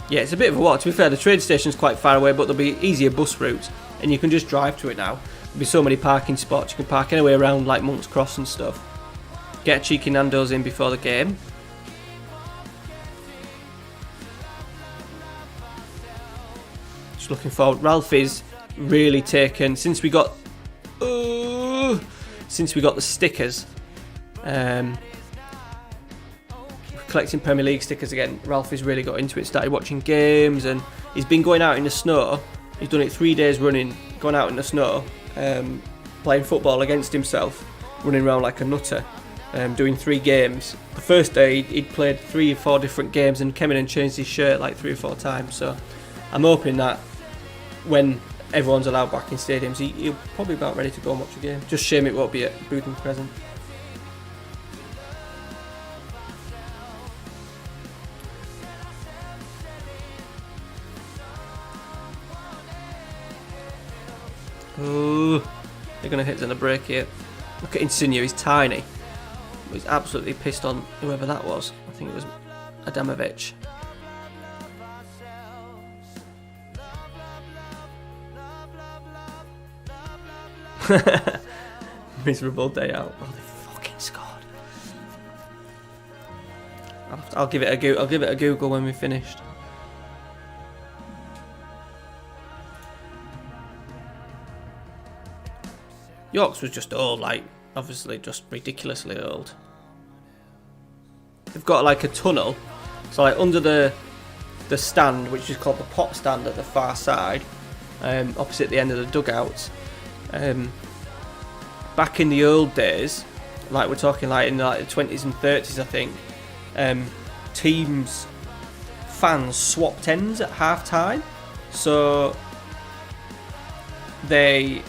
Yeah, it's a bit of a walk. To be fair, the train station's quite far away, but there'll be easier bus routes, and you can just drive to it now. There'll be so many parking spots. You can park anywhere around like Monk's Cross and stuff. Get a cheeky Nando's in before the game. Just looking forward. Ralph is really taken since we got the stickers. Collecting Premier League stickers again. Ralph has really got into it, started watching games, and he's been going out in the snow. He's done it 3 days running, going out in the snow, playing football against himself, running around like a nutter, doing 3 games. The first day he'd played 3 or 4 different games and came in and changed his shirt like 3 or 4 times. So I'm hoping that when everyone's allowed back in stadiums, he'll probably be about ready to go and watch a game. Just shame it won't be at Bootham Crescent. Oh, they're going to hit on the break here. Look at Insigne, he's tiny. He's absolutely pissed on whoever that was. I think it was Adamovic. Miserable day out. Oh, they fucking scored. I'll give it a go. I'll give it a Google when we're finished. York's was just old, like, obviously just ridiculously old. They've got like a tunnel, so like under the stand, which is called the pot stand at the far side, opposite the end of the dugouts. Back in the old days, like we're talking like in like the 20s and 30s, I think, teams, fans swapped ends at half time, so they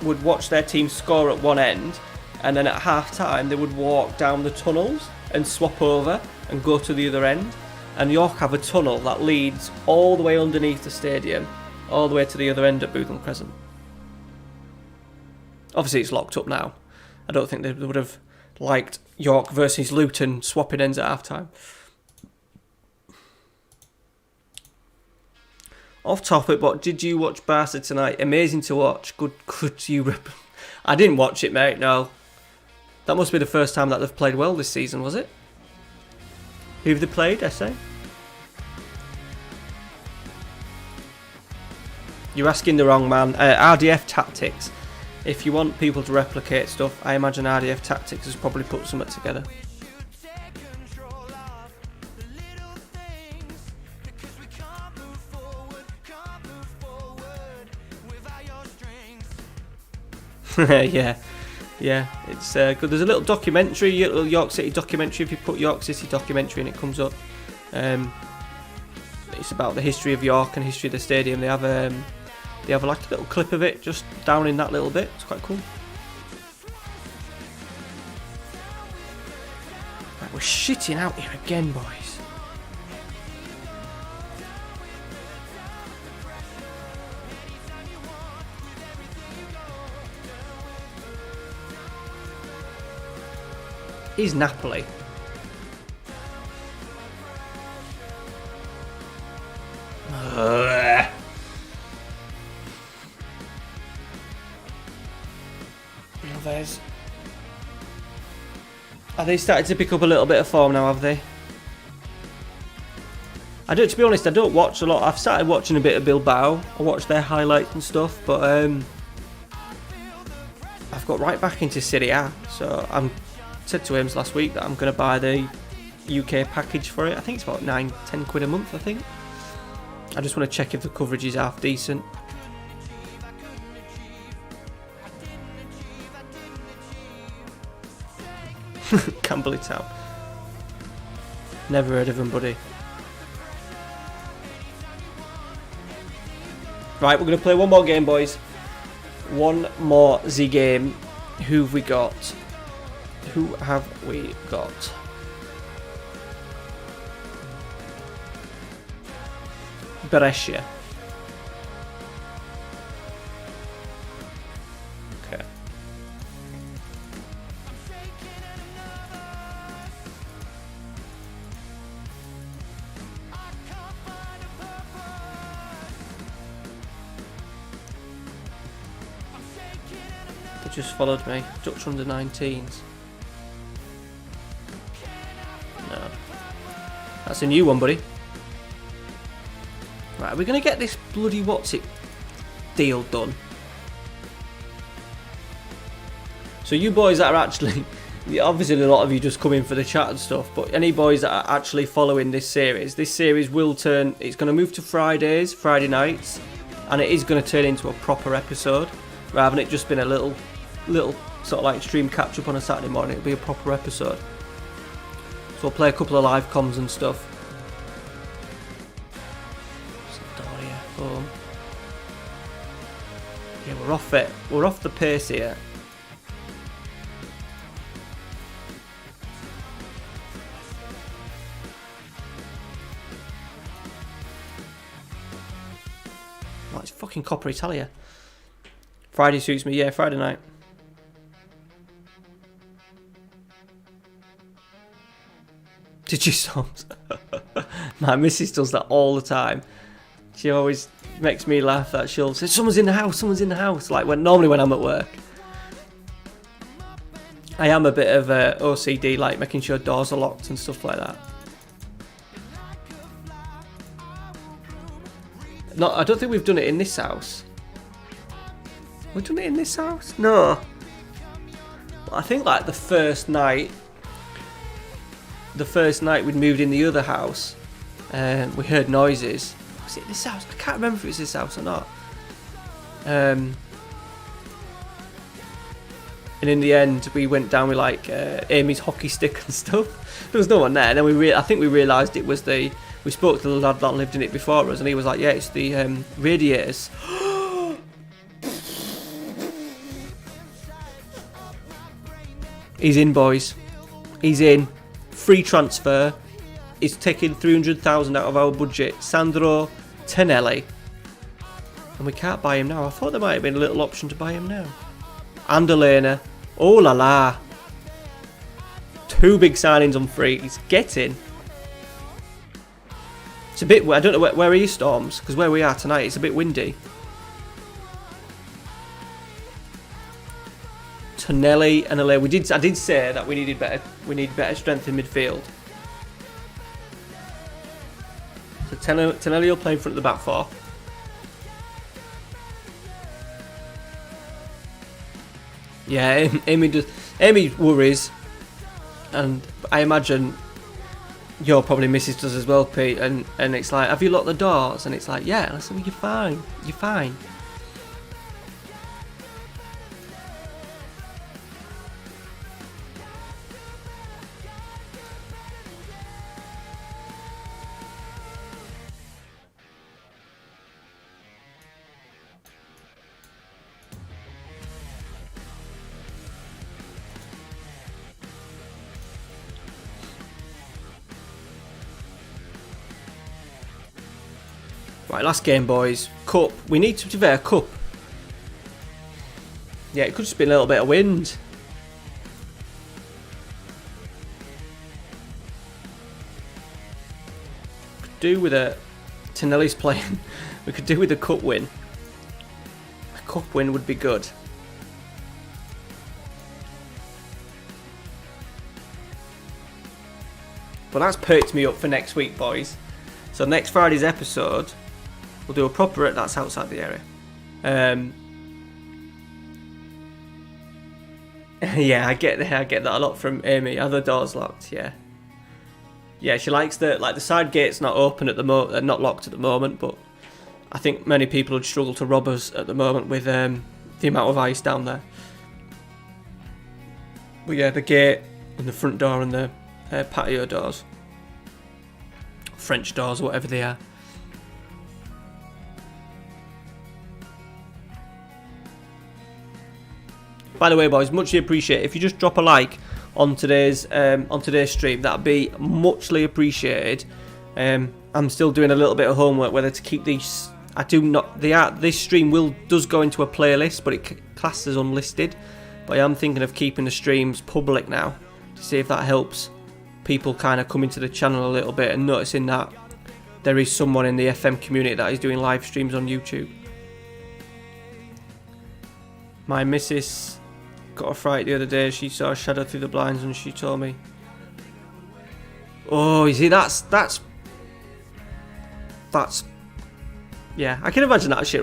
would watch their team score at one end, and then at half time they would walk down the tunnels and swap over and go to the other end. And York have a tunnel that leads all the way underneath the stadium, all the way to the other end at Bootham Crescent. Obviously it's locked up now. I don't think they would have liked York versus Luton swapping ends at half time. Off topic, but did you watch Barca tonight? Amazing to watch. Good you. I didn't watch it, mate, no. That must be the first time that they've played well this season, was it? Who have they played, I say? You're asking the wrong man. RDF Tactics. If you want people to replicate stuff, I imagine RDF Tactics has probably put something together. yeah, it's good. There's a little documentary, a little York City documentary. If you put York City documentary and it comes up. It's about the history of York and history of the stadium. They have like a little clip of it just down in that little bit. It's quite cool. Right, we're shitting out here again, boys. Is Napoli. Are they starting to pick up a little bit of form now, have they? To be honest, I don't watch a lot. I've started watching a bit of Bilbao. I watch their highlights and stuff, but I've got right back into Serie A. So I said to Ames last week that I'm going to buy the UK package for it. I think it's about 9-10 quid a month, I think. I just want to check if the coverage is half decent. Camberley Town. Never heard of them, buddy. Right, we're going to play one more game, boys. One more Z game. Who have we got? Who have we got? Brescia. Okay. They just followed me. Dutch under 19s. No. That's a new one, buddy. Right, we're going to get this bloody what's-it deal done. So you boys that are actually... obviously a lot of you just come in for the chat and stuff, but any boys that are actually following this series will turn... It's going to move to Fridays, Friday nights, and it is going to turn into a proper episode, rather than it just been a little sort of like stream catch-up on a Saturday morning. It'll be a proper episode. So we'll play a couple of live comms and stuff. Yeah, we're off it. We're off the pace here. Oh, it's fucking Coppa Italia. Friday suits me. Yeah, Friday night. Did you Storms? My missus does that all the time. She always makes me laugh that she'll say, someone's in the house, like normally when I'm at work. I am a bit of a OCD, like making sure doors are locked and stuff like that. No, I don't think we've done it in this house. We've done it in this house? No. I think like the first night we'd moved in the other house, we heard noises. Was it this house? I can't remember if it was this house or not. And in the end, we went down with like Amy's hockey stick and stuff. There was no one there. And then I think we realised it was we spoke to the lad that lived in it before us, and he was like, "Yeah, it's the radiators." He's in, boys. He's in. Free transfer. He's taking 300,000 out of our budget. Sandro Tonelli. And we can't buy him now. I thought there might have been a little option to buy him now. And Elena. Oh la la. 2 big signings on frees. Get in. It's a bit... I don't know where are you, Storms? Because where we are tonight, it's a bit windy. Tonelli and Elena. I did say that we need better strength in midfield. So Tonelli will play in front of the back 4. Yeah, Amy worries, and I imagine your probably missus does as well, Pete. And it's like, have you locked the doors? And it's like, yeah. And I said, well, you're fine. Right, last game, boys. Cup. We need to be a cup. Yeah, it could just be a little bit of wind. Could do with a... Tonelli's playing. We could do with a cup win. A cup win would be good. But that's perked me up for next week, boys. So next Friday's episode, we'll do a proper... That's outside the area. Yeah, I get that a lot from Amy. Are the doors locked? Yeah. Yeah, she likes the side gate's not open at the not locked at the moment, but I think many people would struggle to rob us at the moment with the amount of ice down there. But yeah, the gate and the front door and the patio doors, French doors, whatever they are. By the way, boys, muchly appreciate if you just drop a like on today's stream. That'd be muchly appreciated. I'm still doing a little bit of homework whether to keep these. I do not. This stream does go into a playlist, but it classes unlisted. But I am thinking of keeping the streams public now to see if that helps people kind of come into the channel a little bit and noticing that there is someone in the FM community that is doing live streams on YouTube. My missus got a fright the other day. She saw a shadow through the blinds and she told me, oh, you see, that's yeah, I can imagine that shit.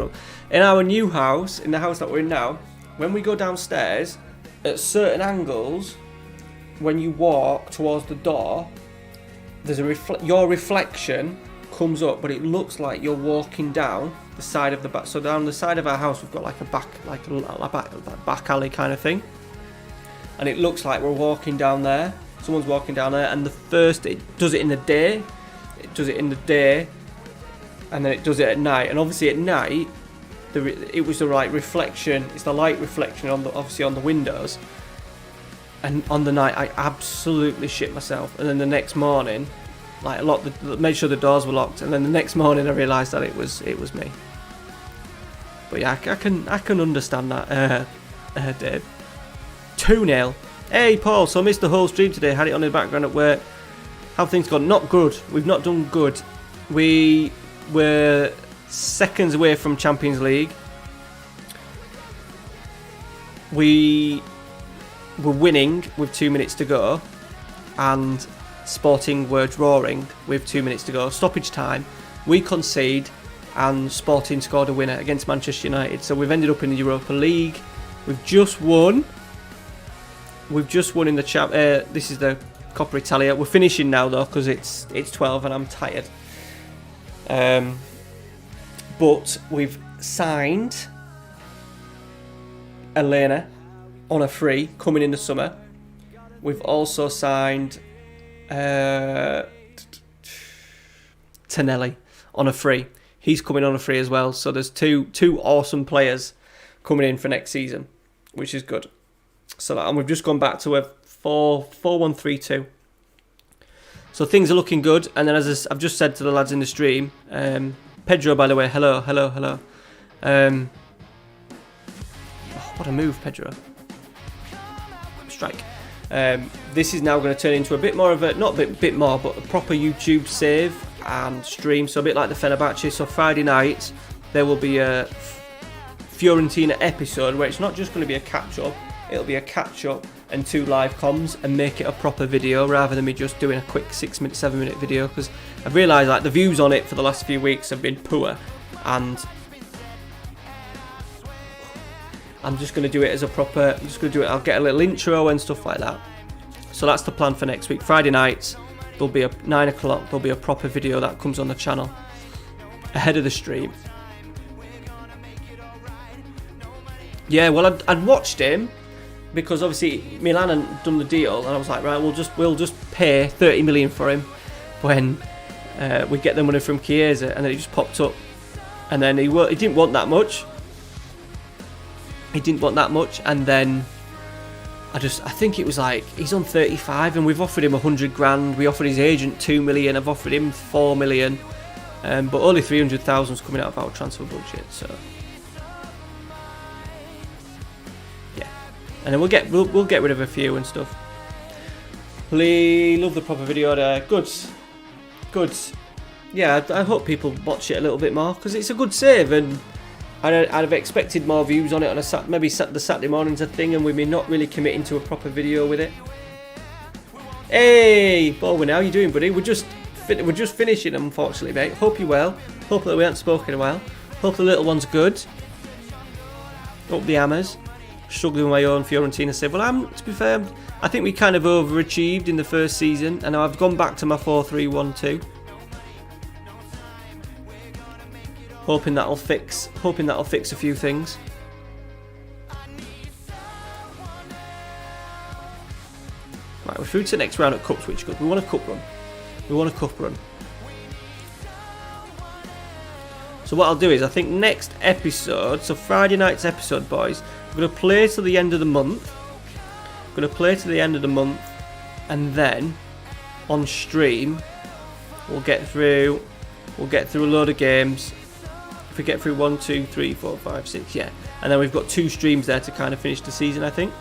In our new house, in the house that we're in now, when we go downstairs, at certain angles, when you walk towards the door, there's your reflection comes up, but it looks like you're walking down the side of the back. So down the side of our house, we've got like a back alley kind of thing, and it looks like we're walking down there. Someone's walking down there, and it does it in the day. It does it in the day, and then it does it at night. And obviously at night, it was the right reflection. It's the light reflection obviously on the windows. And on the night, I absolutely shit myself. And then the next morning, made sure the doors were locked. And then the next morning, I realised that it was me. But yeah, I can understand that, Dave. 2-0. Hey Paul, so I missed the whole stream today. Had it on in the background at work. How things gone? Not good. We've not done good. We were seconds away from Champions League. We were winning with 2 minutes to go, and Sporting were drawing with 2 minutes to go. Stoppage time. We concede, and Sporting scored a winner against Manchester United. So we've ended up in the Europa League. We've just won. We've just won in the this is the Coppa Italia. We're finishing now though because it's 12 and I'm tired. But we've signed Elena on a free coming in the summer. We've also signed Tonelli on a free. He's coming on a free as well. So there's two awesome players coming in for next season, which is good. So and we've just gone back to a 4-1-3-2. So things are looking good. And then as I've just said to the lads in the stream, Pedro, by the way, hello. Oh, what a move, Pedro. Strike. This is now going to turn into a bit more of a, not a bit more, but a proper YouTube save and stream. So a bit like the Fenerbahce. So Friday night, there will be a Fiorentina episode where it's not just going to be a catch-up. It'll be a catch-up and 2 live comms and make it a proper video rather than me just doing a quick 6-minute, 7-minute video, because I've realised like the views on it for the last few weeks have been poor, and I'm just going to do it as a proper, I'll get a little intro and stuff like that. So that's the plan for next week. Friday nights, there'll be a 9 o'clock, there'll be a proper video that comes on the channel ahead of the stream. Yeah, well, I'd watched him because obviously Milan had done the deal, and I was like, right, we'll just pay 30 million for him when we get the money from Chiesa, and then he just popped up, and then he didn't want that much. And then I think it was like he's on 35, and we've offered him 100 grand. We offered his agent 2 million. I've offered him 4 million, but only 300,000 is coming out of our transfer budget. So. And then we'll get rid of a few and stuff. Love the proper video there. Good. Yeah, I hope people watch it a little bit more because it's a good save, and I'd have expected more views on it on maybe the Saturday morning's a thing, and we've been not really committing to a proper video with it. Hey, Baldwin, how you doing, buddy? We're just finishing, unfortunately, mate. Hope you're well. Hope that we haven't spoken in a while. Hope the little one's good. Hope the hammers. Struggling with my own Fiorentina save. Well, to be fair, I think we kind of overachieved in the first season, and I've gone back to my 4-3-1-2. Hoping that'll fix a few things. Right, we're through to the next round at Cups, which is good. We want a cup run. We want a cup run. So what I'll do is, I think next episode, so Friday night's episode, boys, we're going to play to the end of the month. We're going to play to the end of the month, and then on stream, we'll get through a load of games. If we get through 1, 2, 3, 4, 5, 6, yeah. And then we've got 2 streams there to kind of finish the season, I think.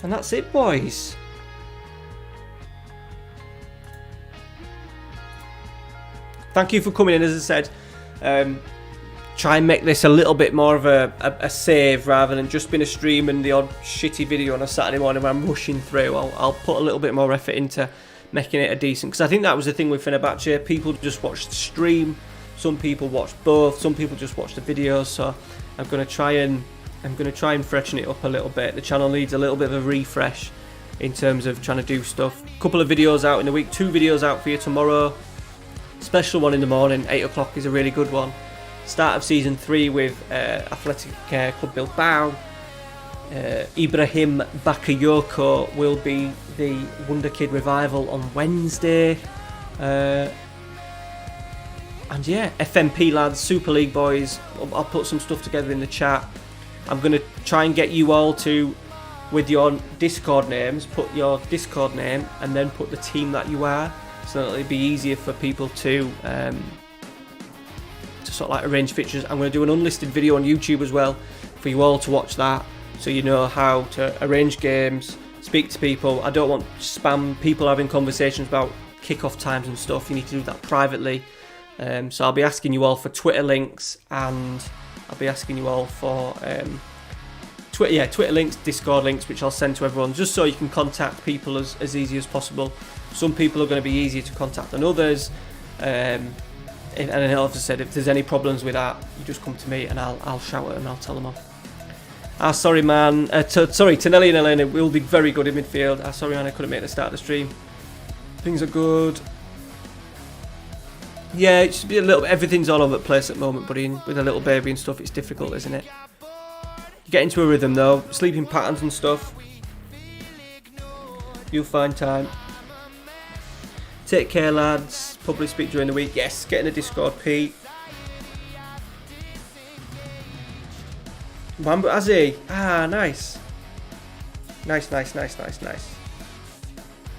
And that's it, boys. Thank you for coming in, as I said. Try and make this a little bit more of a save rather than just being a stream and the odd shitty video on a Saturday morning where I'm rushing through. I'll put a little bit more effort into making it a decent, because I think that was the thing with Fenerbahce. People just watched the stream, some people watched both, some people just watched the videos. So I'm going to try and freshen it up a little bit. The channel needs a little bit of a refresh in terms of trying to do stuff. A couple of videos out in the week, 2 videos out for you tomorrow. Special one in the morning, 8 o'clock is a really good one. Start of season 3 with Athletic Club Bilbao. Ibrahim Bakayoko will be the Wonder Kid revival on Wednesday. And yeah, FMP lads, Super League boys. I'll put some stuff together in the chat. I'm going to try and get you all to, with your Discord names, put your Discord name and then put the team that you are, so that it'll be easier for people to sort of like arrange fixtures. I'm going to do an unlisted video on YouTube as well for you all to watch that, so you know how to arrange games, speak to people. I don't want spam people having conversations about kick-off times and stuff. You need to do that privately. So I'll be asking you all for Twitter links, and I'll be asking you all for Twitter links, Discord links, which I'll send to everyone, just so you can contact people as easy as possible. Some people are going to be easier to contact than others. And then, as I said, if there's any problems with that, you just come to me and I'll shout at them and I'll tell them off. Sorry, man. Sorry, Tonelli and Elena will be very good in midfield. Sorry, man, I couldn't make the start of the stream. Things are good. Yeah, it should be a little. Everything's all over the place at the moment, buddy. With a little baby and stuff, it's difficult, isn't it? You get into a rhythm though, sleeping patterns and stuff. You'll find time. Take care, lads. Probably speak during the week. Yes, get in the Discord, Pete. Wambu Azzy. Nice. Nice.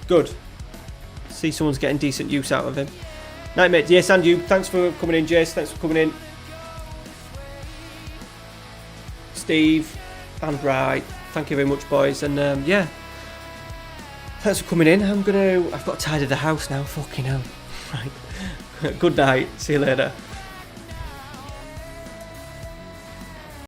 Good. See, someone's getting decent use out of him. Night, mate. Yes, and you. Thanks for coming in, Jace. Thanks for coming in. Steve and Wright. Thank you very much, boys. And yeah. Thanks for coming in. I've got to tidy the house now. Fucking hell. Right. Good night. See you later.